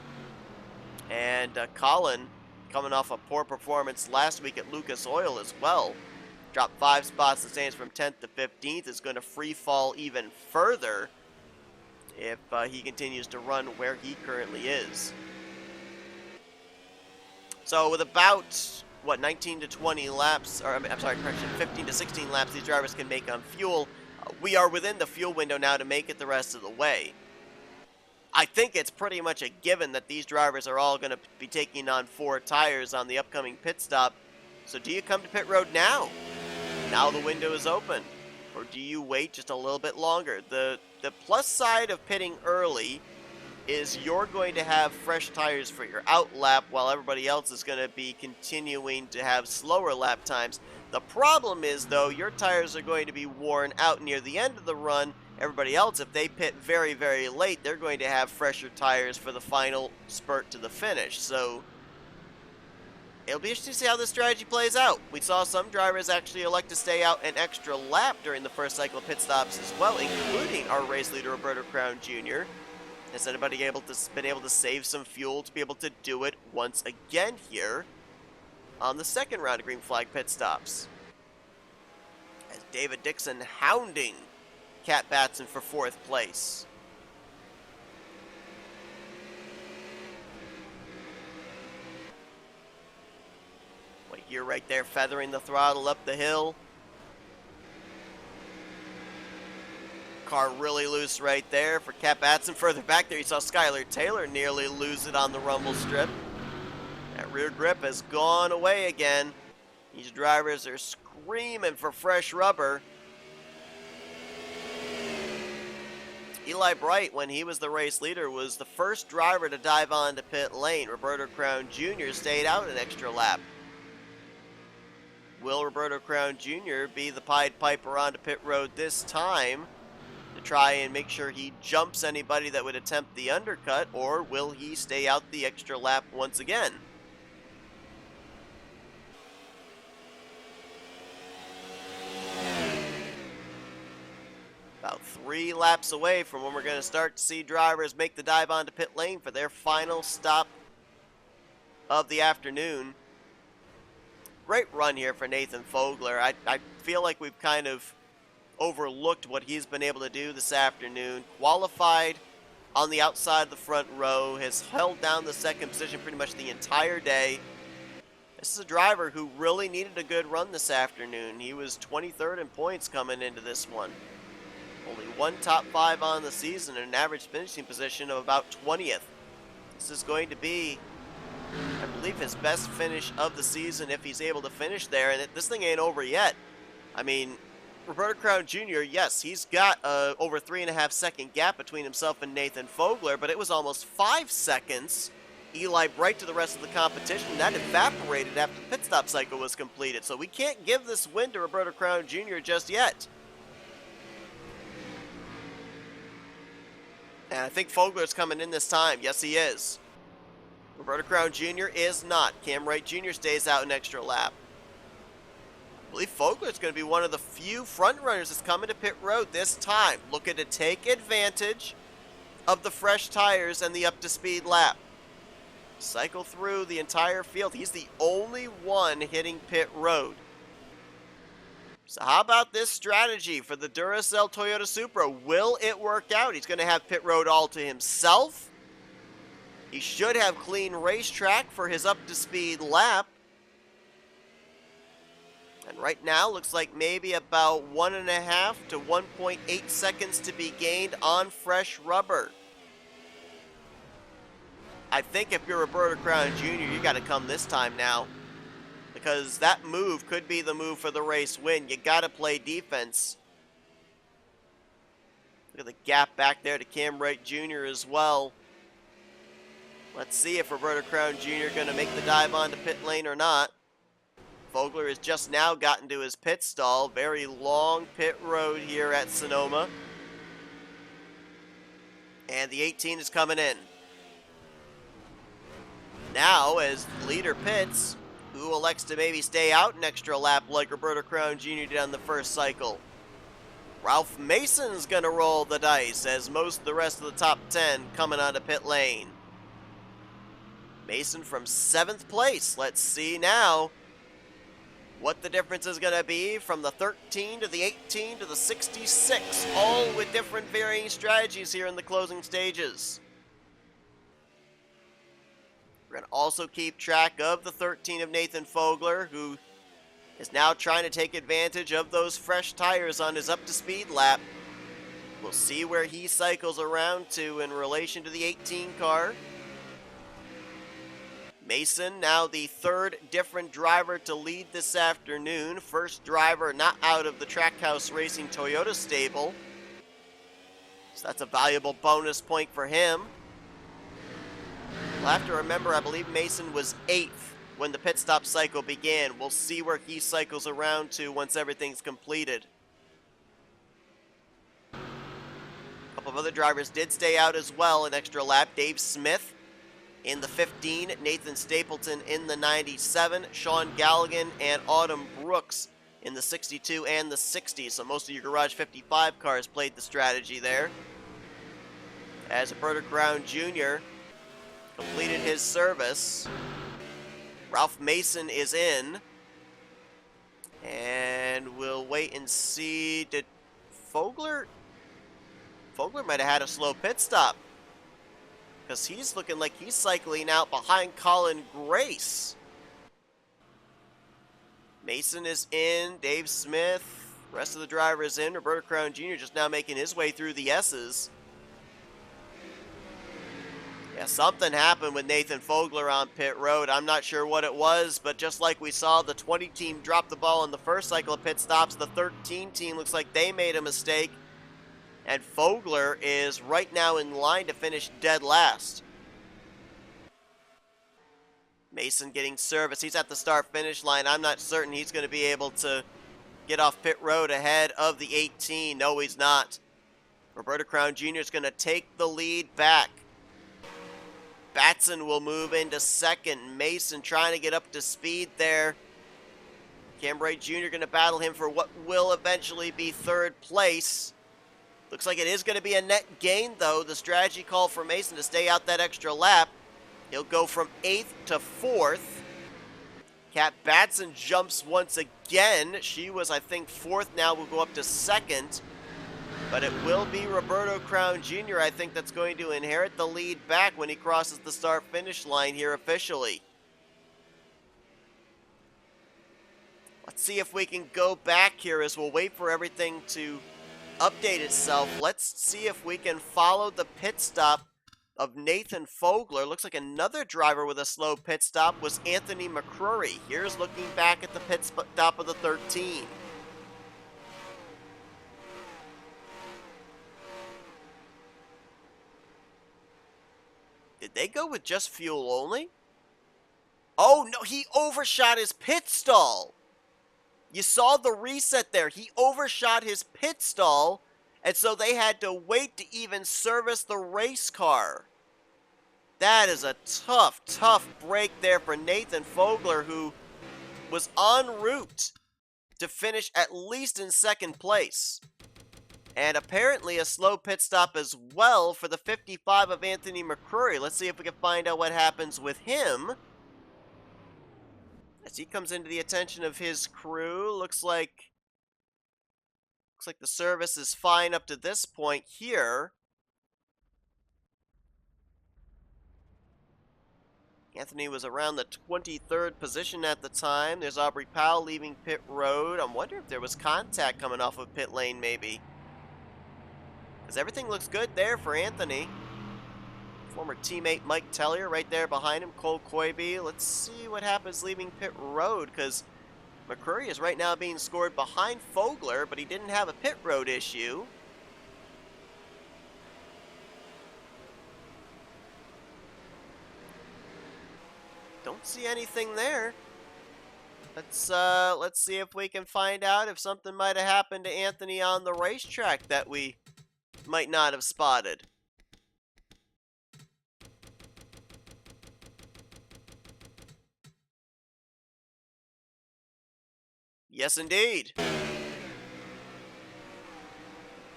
And Colin, coming off a poor performance last week at Lucas Oil as well, dropped 5 spots, the stands from 10th to 15th, is going to free fall even further if he continues to run where he currently is. So with about, what, 19 to 20 laps, or I'm sorry, correction, 15 to 16 laps these drivers can make on fuel, we are within the fuel window now to make it the rest of the way. I think it's pretty much a given that these drivers are all going to be taking on 4 tires on the upcoming pit stop. So do you come to pit road now? Now the window is open. Or do you wait just a little bit longer? The plus side of pitting early is you're going to have fresh tires for your out lap while everybody else is going to be continuing to have slower lap times. The problem is, though, your tires are going to be worn out near the end of the run. Everybody else, if they pit very, very late, they're going to have fresher tires for the final spurt to the finish. So it'll be interesting to see how this strategy plays out. We saw some drivers actually elect to stay out an extra lap during the first cycle of pit stops as well, including our race leader, Roberto Crown Jr. Has anybody been able to save some fuel to be able to do it once again here on the second round of green flag pit stops? As David Dixon hounding Cat Batson for 4th place. What you're right there feathering the throttle up the hill. Car really loose right there for Cat Batson. Further back there you saw Skylar Taylor nearly lose it on the rumble strip. That rear grip has gone away again. These drivers are screaming for fresh rubber. Eli Bright, when he was the race leader, was the first driver to dive onto pit lane. Roberto Crown Jr. stayed out an extra lap. Will Roberto Crown Jr. be the Pied Piper onto pit road this time to try and make sure he jumps anybody that would attempt the undercut, or will he stay out the extra lap once again? About 3 laps away from when we're going to start to see drivers make the dive onto pit lane for their final stop of the afternoon. Great run here for Nathan Fogler. I feel like we've kind of overlooked what he's been able to do this afternoon. Qualified on the outside of the front row, has held down the second position pretty much the entire day. This is a driver who really needed a good run this afternoon. He was 23rd in points coming into this one. Only 1 top 5 on the season and an average finishing position of about 20th. This is going to be, I believe, his best finish of the season if he's able to finish there. And this thing ain't over yet. I mean, Roberto Crown Jr., yes, he's got over 3.5 second gap between himself and Nathan Fogler, but it was almost 5 seconds. Eli Bright to the rest of the competition. That evaporated after the pit stop cycle was completed. So we can't give this win to Roberto Crown Jr. just yet. And I think Fogler's coming in this time. Yes, he is. Roberto Crown Jr. is not. Cam Wright Jr. stays out an extra lap. I believe Fogler's going to be one of the few front runners that's coming to pit road this time, looking to take advantage of the fresh tires and the up-to-speed lap. Cycle through the entire field. He's the only one hitting pit road. So how about this strategy for the Duracell Toyota Supra? Will it work out? He's going to have pit road all to himself. He should have clean racetrack for his up-to-speed lap. And right now, looks like maybe about 1.5 to 1.8 seconds to be gained on fresh rubber. I think if you're Roberto Crown Jr., you got to come this time now. Because that move could be the move for the race win. You got to play defense. Look at the gap back there to Cam Wright Jr. as well. Let's see if Roberto Crown Jr. going to make the dive onto pit lane or not. Fogler has just now gotten to his pit stall. Very long pit road here at Sonoma. And the 18 is coming in. Now, as leader pits, who elects to maybe stay out an extra lap like Roberto Crown Jr. did on the first cycle? Ralph Mason's going to roll the dice, as most of the rest of the top 10 coming onto pit lane. Mason from 7th place. Let's see now what the difference is going to be from the 13 to the 18 to the 66, all with different varying strategies here in the closing stages. We're We're going to also keep track of the 13 of Nathan Fogler, who is now trying to take advantage of those fresh tires on his up-to-speed lap. We'll see where he cycles around to in relation to the 18 car. Mason, now the third different driver to lead this afternoon. First driver not out of the Trackhouse Racing Toyota stable. So that's a valuable bonus point for him. We'll have to remember, I believe Mason was 8th when the pit stop cycle began. We'll see where he cycles around to once everything's completed. A couple of other drivers did stay out as well an extra lap. Dave Smith in the 15, Nathan Stapleton in the 97, Sean Galligan and Autumn Brooks in the 62 and the 60. So most of your Garage 55 cars played the strategy there. As Roberto Crown Jr. completed his service, Ralph Mason is in. And we'll wait and see. Did Fogler might have had a slow pit stop, because he's looking like he's cycling out behind Colin Grace. Mason is in, Dave Smith, rest of the drivers in. Roberto Crown Jr. just now making his way through the S's. Yeah, something happened with Nathan Fogler on pit road. I'm not sure what it was, but just like we saw the 20 team drop the ball in the first cycle of pit stops, the 13 team looks like they made a mistake. And Fogler is right now in line to finish dead last. Mason getting service. He's at the start-finish line. I'm not certain he's going to be able to get off pit road ahead of the 18. No, he's not. Roberto Crown Jr. is going to take the lead back. Batson will move into second. Mason trying to get up to speed there. Cambrai Jr. going to battle him for what will eventually be third place. Looks like it is going to be a net gain, though. The strategy call for Mason to stay out that extra lap. He'll go from 8th to 4th. Kat Batson jumps once again. She was, I think, 4th now. Will go up to 2nd. But it will be Roberto Crown Jr., I think, that's going to inherit the lead back when he crosses the start-finish line here officially. Let's see if we can go back here as we'll wait for everything to update itself. Let's see if we can follow the pit stop of Nathan Fogler. Looks like another driver with a slow pit stop was Anthony McCrory. Here's looking back at the pit stop of the 13. Did they go with just fuel only? Oh no, he overshot his pit stall. You saw the reset there. He overshot his pit stall, and so they had to wait to even service the race car. That is a tough, tough break there for Nathan Fogler, who was en route to finish at least in second place. And apparently a slow pit stop as well for the 55 of Anthony McCrory. Let's see if we can find out what happens with him as he comes into the attention of his crew. Looks like the service is fine up to this point here. Anthony was around the 23rd position at the time. There's Aubrey Powell leaving pit road. I'm wondering if there was contact coming off of pit lane maybe, because everything looks good there for Anthony. Former teammate Mike Tellier right there behind him, Cole Coybe. Let's see what happens leaving pit road, because McCrory is right now being scored behind Fogler, but he didn't have a pit road issue. Don't see anything there. Let's see if we can find out if something might have happened to Anthony on the racetrack that we might not have spotted. Yes, indeed.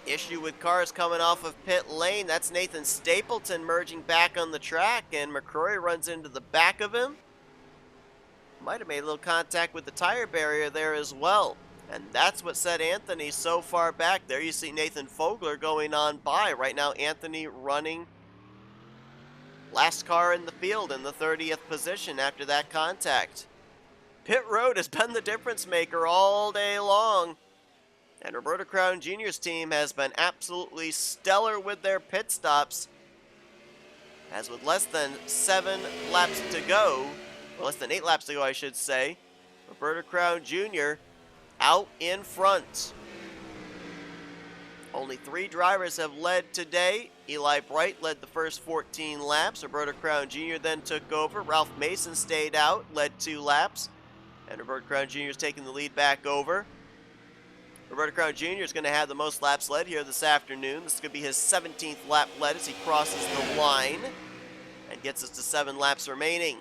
Issue with cars coming off of pit lane. That's Nathan Stapleton merging back on the track, and McCrory runs into the back of him. Might have made a little contact with the tire barrier there as well. And that's what set Anthony so far back. There you see Nathan Fogler going on by. Right now, Anthony running Last car in the field in the 30th position after that contact. Pit road has been the difference maker all day long. And Roberto Crown Jr.'s team has been absolutely stellar with their pit stops. As with less than 7 laps to go, or less than 8 laps to go I should say, Roberto Crown Jr. out in front. Only 3 drivers have led today. Eli Bright led the first 14 laps. Roberto Crown Jr. then took over. Ralph Mason stayed out, led 2 laps. And Roberto Crown Jr. is taking the lead back over. Roberto Crown Jr. is going to have the most laps led here this afternoon. This is going to be his 17th lap led as he crosses the line and gets us to 7 laps remaining.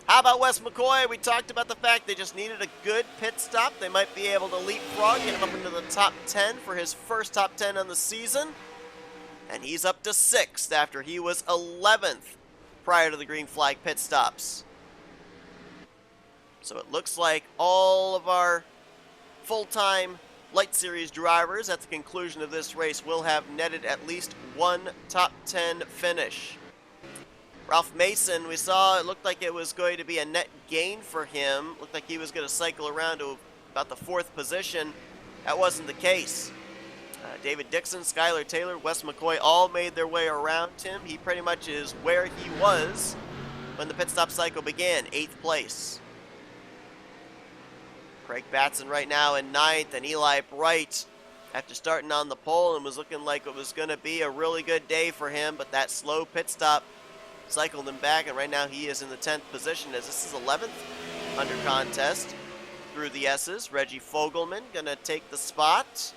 How about Wes McCoy? We talked about the fact they just needed a good pit stop. They might be able to leapfrog, get him up into the top 10 for his first top 10 on the season. And he's up to 6th after he was 11th prior to the green flag pit stops. So it looks like all of our full-time Light Series drivers at the conclusion of this race will have netted at least 1 top 10 finish. Ralph Mason, we saw it looked like it was going to be a net gain for him. Looked like he was going to cycle around to about the 4th position. That wasn't the case. David Dixon, Skylar Taylor, Wes McCoy all made their way around him. He pretty much is where he was when the pit stop cycle began, 8th place. Craig Batson right now in 9th, and Eli Bright after starting on the pole and was looking like it was going to be a really good day for him, but that slow pit stop cycled him back, and right now he is in the 10th position as this is 11th under contest through the S's. Reggie Fogelman going to take the spot.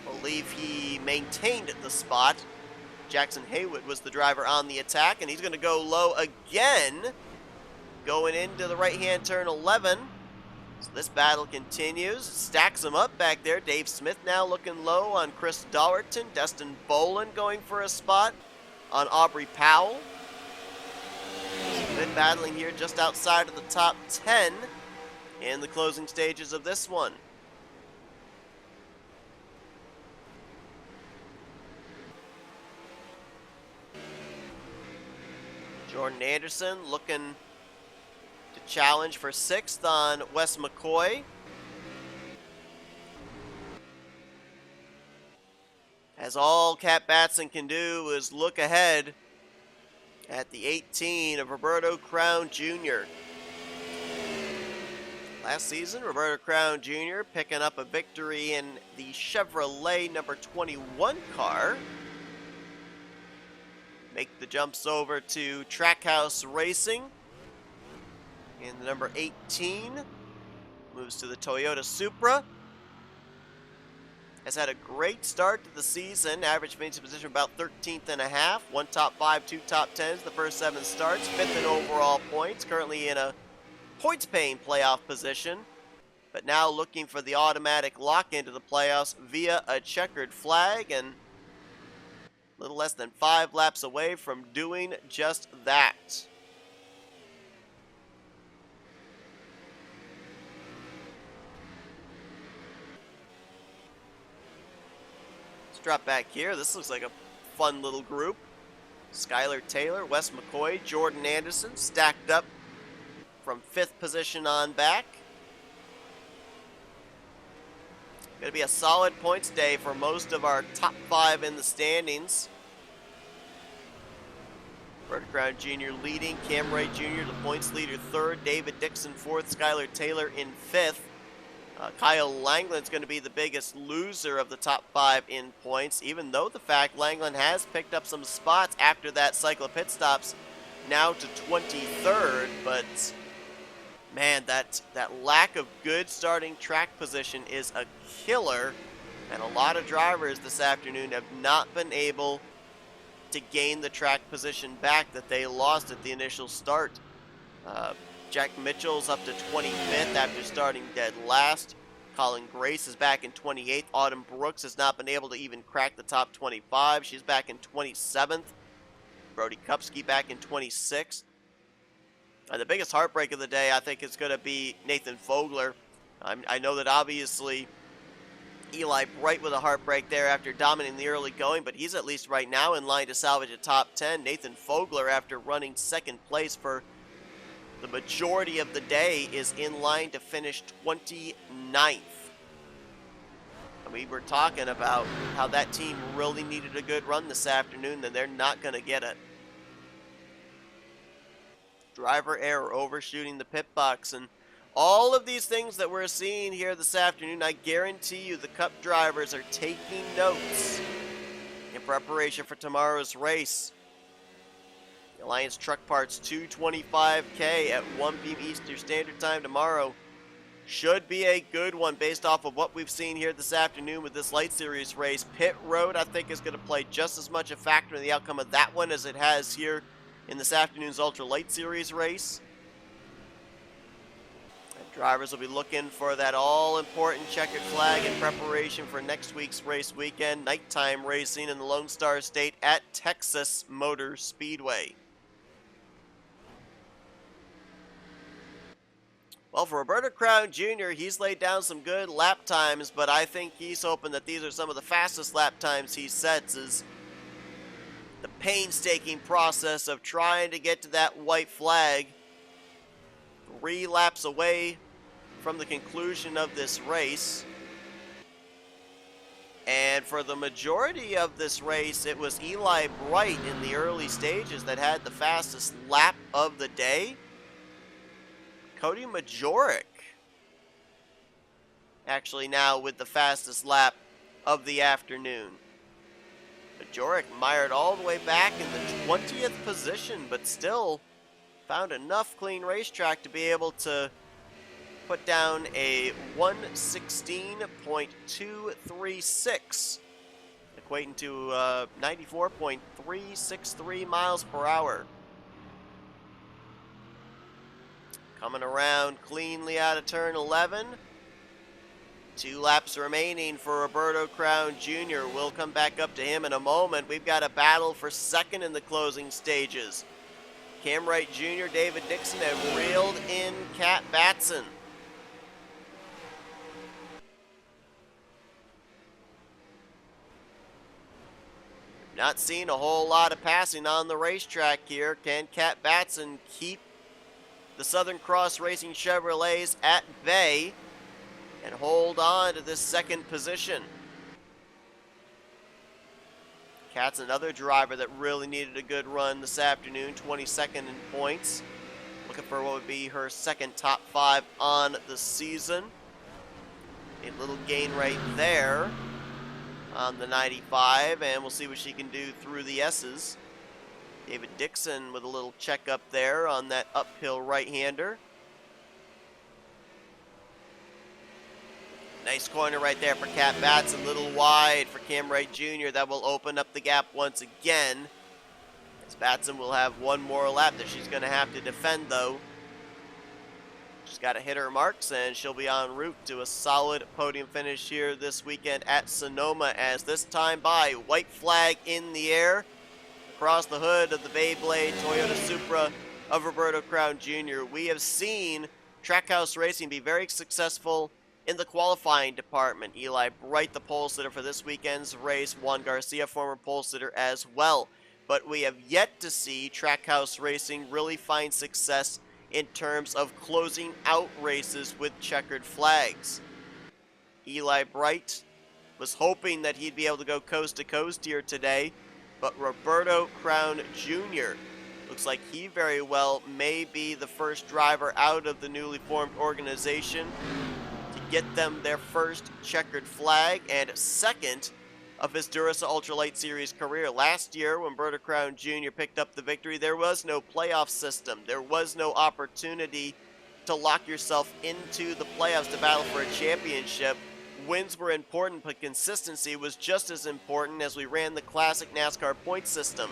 Believe he maintained the spot. Jackson Haywood was the driver on the attack, and he's going to go low again going into the right-hand turn 11. So this battle continues. Stacks them up back there. Dave Smith now looking low on Chris Dollerton. Destin Boland going for a spot on Aubrey Powell. Been battling here just outside of the top 10 in the closing stages of this one. Jordan Anderson looking to challenge for 6th on Wes McCoy. As all Cap Batson can do is look ahead at the 18 of Roberto Crown Jr. Last season, Roberto Crown Jr. picking up a victory in the Chevrolet number 21 car. Make the jumps over to Trackhouse Racing in the number 18. Moves to the Toyota Supra. Has had a great start to the season. Average finishing position about 13th and a half. 1 top 5, 2 top 10s the first 7 starts. 5th in overall points. Currently in a points-paying playoff position. But now looking for the automatic lock into the playoffs via a checkered flag. And a little less than 5 laps away from doing just that. Drop back here. This looks like a fun little group. Skylar Taylor, Wes McCoy, Jordan Anderson stacked up from 5th position on back. Going to be a solid points day for most of our top 5 in the standings. Roberto Crown Jr. leading, Cam Ray Jr. the points leader 3rd, David Dixon 4th, Skylar Taylor in 5th. Kyle Langland's going to be the biggest loser of the top 5 in points, even though the fact Langland has picked up some spots after that cycle of pit stops, now to 23rd. But man, that lack of good starting track position is a killer, and a lot of drivers this afternoon have not been able to gain the track position back that they lost at the initial start. Jack Mitchell's up to 25th after starting dead last. Colin Grace is back in 28th. Autumn Brooks has not been able to even crack the top 25. She's back in 27th. Brody Kupski back in 26th. And the biggest heartbreak of the day, I think, is going to be Nathan Fogler. I know that obviously Eli Bright with a heartbreak there after dominating the early going, but he's at least right now in line to salvage a top 10. Nathan Fogler, after running second place for the majority of the day, is in line to finish 29th. We were talking about how that team really needed a good run this afternoon, and they're not going to get it. Driver error, overshooting the pit box, and all of these things that we're seeing here this afternoon, I guarantee you the Cup drivers are taking notes in preparation for tomorrow's race. The Alliance Truck Parts 225K at 1 p.m. Eastern Standard Time tomorrow should be a good one based off of what we've seen here this afternoon with this Light Series race. Pit Road, I think, is going to play just as much a factor in the outcome of that one as it has here in this afternoon's Ultra Light Series race. Drivers will be looking for that all-important checkered flag in preparation for next week's race weekend, nighttime racing in the Lone Star State at Texas Motor Speedway. Well, for Roberto Crown Jr., he's laid down some good lap times, but I think he's hoping that these are some of the fastest lap times he sets, as the painstaking process of trying to get to that white flag 3 laps away from the conclusion of this race. And for the majority of this race, it was Eli Bright in the early stages that had the fastest lap of the day. Cody Majoric actually now with the fastest lap of the afternoon. Majoric mired all the way back in the 20th position, but still found enough clean racetrack to be able to put down a 116.236, equating to 94.363 miles per hour. Coming around cleanly out of turn 11. 2 laps remaining for Roberto Crown Jr. We'll come back up to him in a moment. We've got a battle for second in the closing stages. Cam Wright Jr., David Dixon have reeled in Cat Batson. Not seeing a whole lot of passing on the racetrack here. Can Cat Batson keep the Southern Cross Racing Chevrolets at bay and hold on to this second position? Cat's another driver that really needed a good run this afternoon, 22nd in points. Looking for what would be her second top 5 on the season. A little gain right there on the 95, and we'll see what she can do through the S's. David Dixon with a little checkup there on that uphill right-hander. Nice corner right there for Cat Batson, a little wide for Cam Wright Jr. That will open up the gap once again, as Batson will have one more lap that she's going to have to defend, though. She's got to hit her marks, and she'll be en route to a solid podium finish here this weekend at Sonoma, as this time by, white flag in the air across the hood of the Beyblade Toyota Supra of Roberto Crown Jr. We have seen Trackhouse Racing be very successful in the qualifying department. Eli Bright, the pole sitter for this weekend's race, Juan Garcia, former pole sitter as well. But we have yet to see Trackhouse Racing really find success in terms of closing out races with checkered flags. Eli Bright was hoping that he'd be able to go coast to coast here today, but Roberto Crown Jr. looks like he very well may be the first driver out of the newly formed organization to get them their first checkered flag and second of his Duracell Ultralight Series career. Last year, when Roberto Crown Jr. picked up the victory, there was no playoff system. There was no opportunity to lock yourself into the playoffs to battle for a championship. Wins were important, but consistency was just as important as we ran the classic NASCAR point system.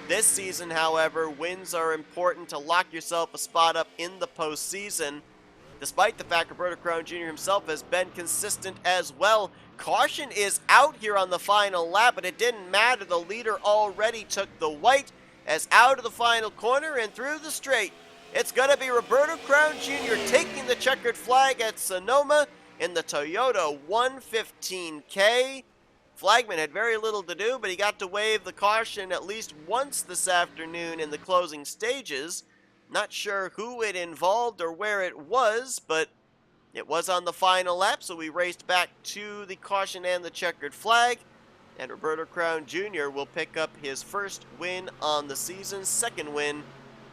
This season, however, wins are important to lock yourself a spot up in the postseason, despite the fact Roberto Crown Jr. himself has been consistent as well. Caution is out here on the final lap, but it didn't matter. The leader already took the white as out of the final corner and through the straight. It's going to be Roberto Crown Jr. taking the checkered flag at Sonoma in the Toyota 115K. Flagman had very little to do, but he got to wave the caution at least once this afternoon in the closing stages. Not sure who it involved or where it was, but it was on the final lap, so we raced back to the caution and the checkered flag. And Roberto Crown Jr. will pick up his first win on the season, second win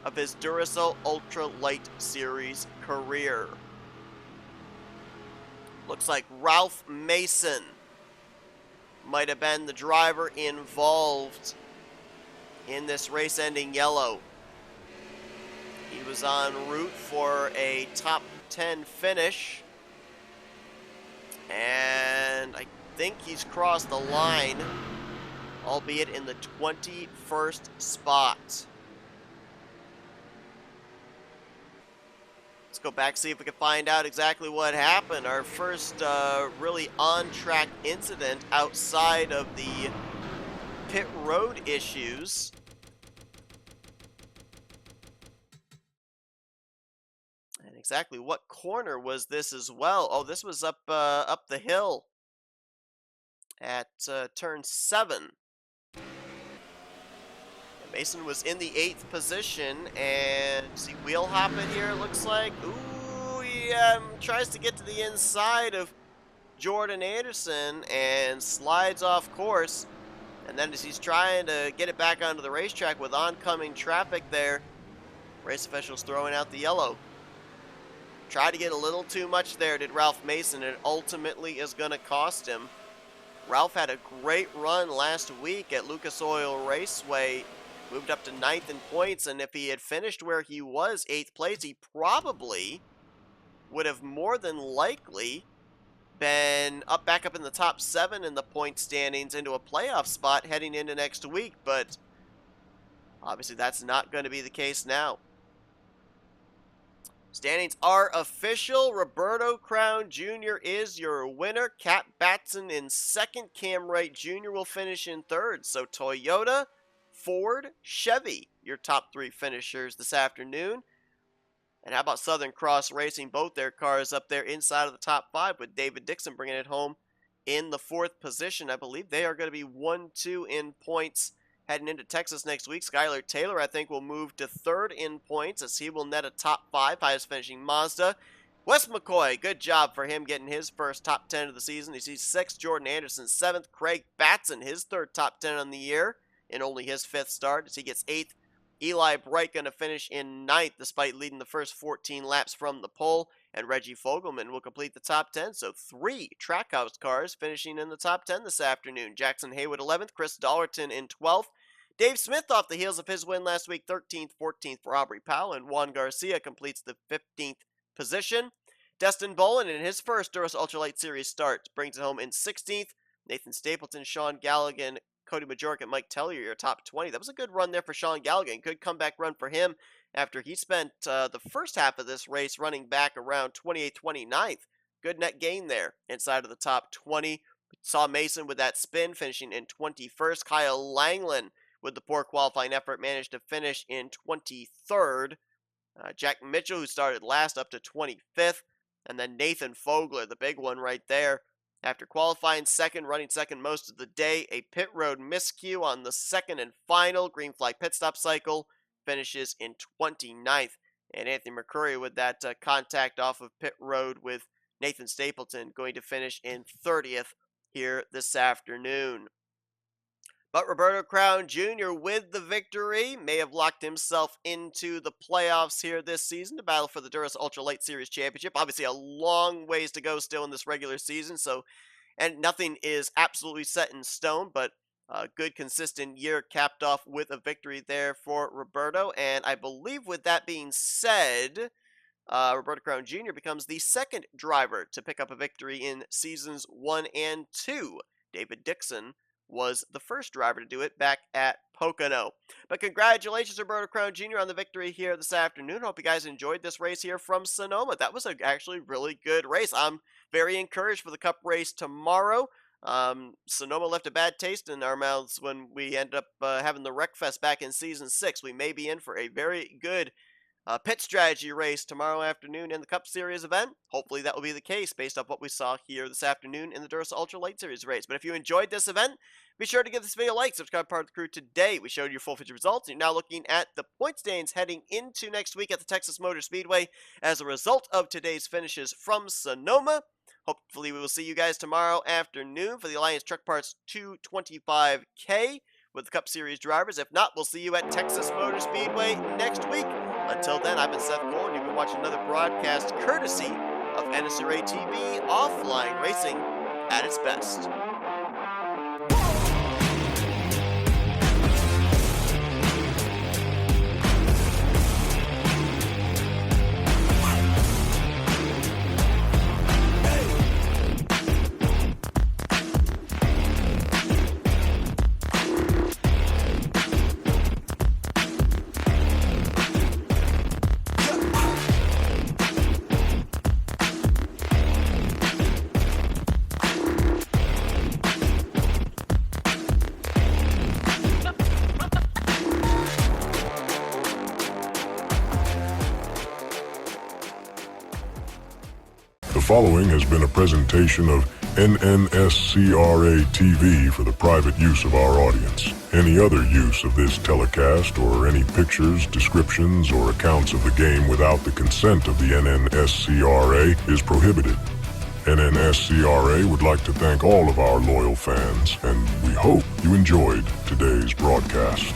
of his Duracell Ultra Lite Series career. Looks like Ralph Mason might have been the driver involved in this race-ending yellow. He was en route for a top 10 finish, and I think he's crossed the line, albeit in the 21st spot. Let's go back, see if we can find out exactly what happened. Our first really on-track incident outside of the pit road issues. And exactly what corner was this as well? Oh, this was up the hill at turn 7. Mason was in the 8th position, and see, wheel hop it here, it looks like. Ooh, he tries to get to the inside of Jordan Anderson and slides off course. And then as he's trying to get it back onto the racetrack with oncoming traffic there, race officials throwing out the yellow. Tried to get a little too much there, did Ralph Mason, and it ultimately is going to cost him. Ralph had a great run last week at Lucas Oil Raceway. Moved up to 9th in points, and if he had finished where he was, 8th place, he probably would have more than likely been back up in the top 7 in the point standings into a playoff spot heading into next week, but obviously that's not going to be the case now. Standings are official. Roberto Crown Jr. is your winner. Cap Batson in 2nd. Cam Wright Jr. will finish in 3rd. So Toyota, Ford, Chevy, your top 3 finishers this afternoon. And how about Southern Cross Racing? Both their cars up there inside of the top 5, with David Dixon bringing it home in the 4th position. I believe they are going to be 1-2 in points heading into Texas next week. Skylar Taylor, I think, will move to 3rd in points as he will net a top 5, highest finishing Mazda. Wes McCoy, good job for him getting his first top 10 of the season. He sees 6th. Jordan Anderson 7th. Craig Batson, his 3rd top 10 on the year in only his 5th start as he gets 8th. Eli Bright going to finish in 9th despite leading the first 14 laps from the pole. And Reggie Fogelman will complete the top 10. So 3 Trackhouse cars finishing in the top 10 this afternoon. Jackson Haywood 11th. Chris Dollerton in 12th. Dave Smith off the heels of his win last week, 13th, 14th for Aubrey Powell. And Juan Garcia completes the 15th position. Destin Bolin in his first Duracell Ultralight Series start brings it home in 16th. Nathan Stapleton, Sean Galligan, Cody Majork, and Mike Tellier, your top 20. That was a good run there for Sean Galligan. Good comeback run for him after he spent the first half of this race running back around 28th, 29th. Good net gain there inside of the top 20. We saw Mason with that spin finishing in 21st. Kyle Langland with the poor qualifying effort managed to finish in 23rd. Jack Mitchell, who started last, up to 25th. And then Nathan Fogler, the big one right there. After qualifying 2nd, running 2nd most of the day, a pit road miscue on the 2nd and final green flag pit stop cycle, finishes in 29th. And Anthony McCurry with that contact off of pit road with Nathan Stapleton going to finish in 30th here this afternoon. But Roberto Crown Jr. with the victory may have locked himself into the playoffs here this season to battle for the Duracell Ultra Light Series Championship. Obviously a long ways to go still in this regular season, and nothing is absolutely set in stone, but a good consistent year capped off with a victory there for Roberto. And I believe with that being said, Roberto Crown Jr. becomes the 2nd driver to pick up a victory in seasons 1 and 2. David Dixon was the first driver to do it back at Pocono. But congratulations, Roberto Crown Jr. on the victory here this afternoon. Hope you guys enjoyed this race here from Sonoma. That was actually really good race. I'm very encouraged for the Cup race tomorrow. Sonoma left a bad taste in our mouths when we ended up having the Wreckfest back in Season 6. We may be in for a very good pit strategy race tomorrow afternoon in the Cup Series event. Hopefully that will be the case based off what we saw here this afternoon in the Duracell Ultra Light Series race. But if you enjoyed this event, be sure to give this video a like, subscribe to part of the crew today. We showed you full feature results. You're now looking at the point standings heading into next week at the Texas Motor Speedway as a result of today's finishes from Sonoma. Hopefully we will see you guys tomorrow afternoon for the Alliance Truck Parts 225K with the Cup Series drivers. If not, we'll see you at Texas Motor Speedway next week. Until then, I've been Seth Cole, and you've been watching another broadcast courtesy of NNSCRA TV, offline racing at its best. The following has been a presentation of NNSCRA TV for the private use of our audience. Any other use of this telecast or any pictures, descriptions, or accounts of the game without the consent of the NNSCRA is prohibited. NNSCRA would like to thank all of our loyal fans, and we hope you enjoyed today's broadcast.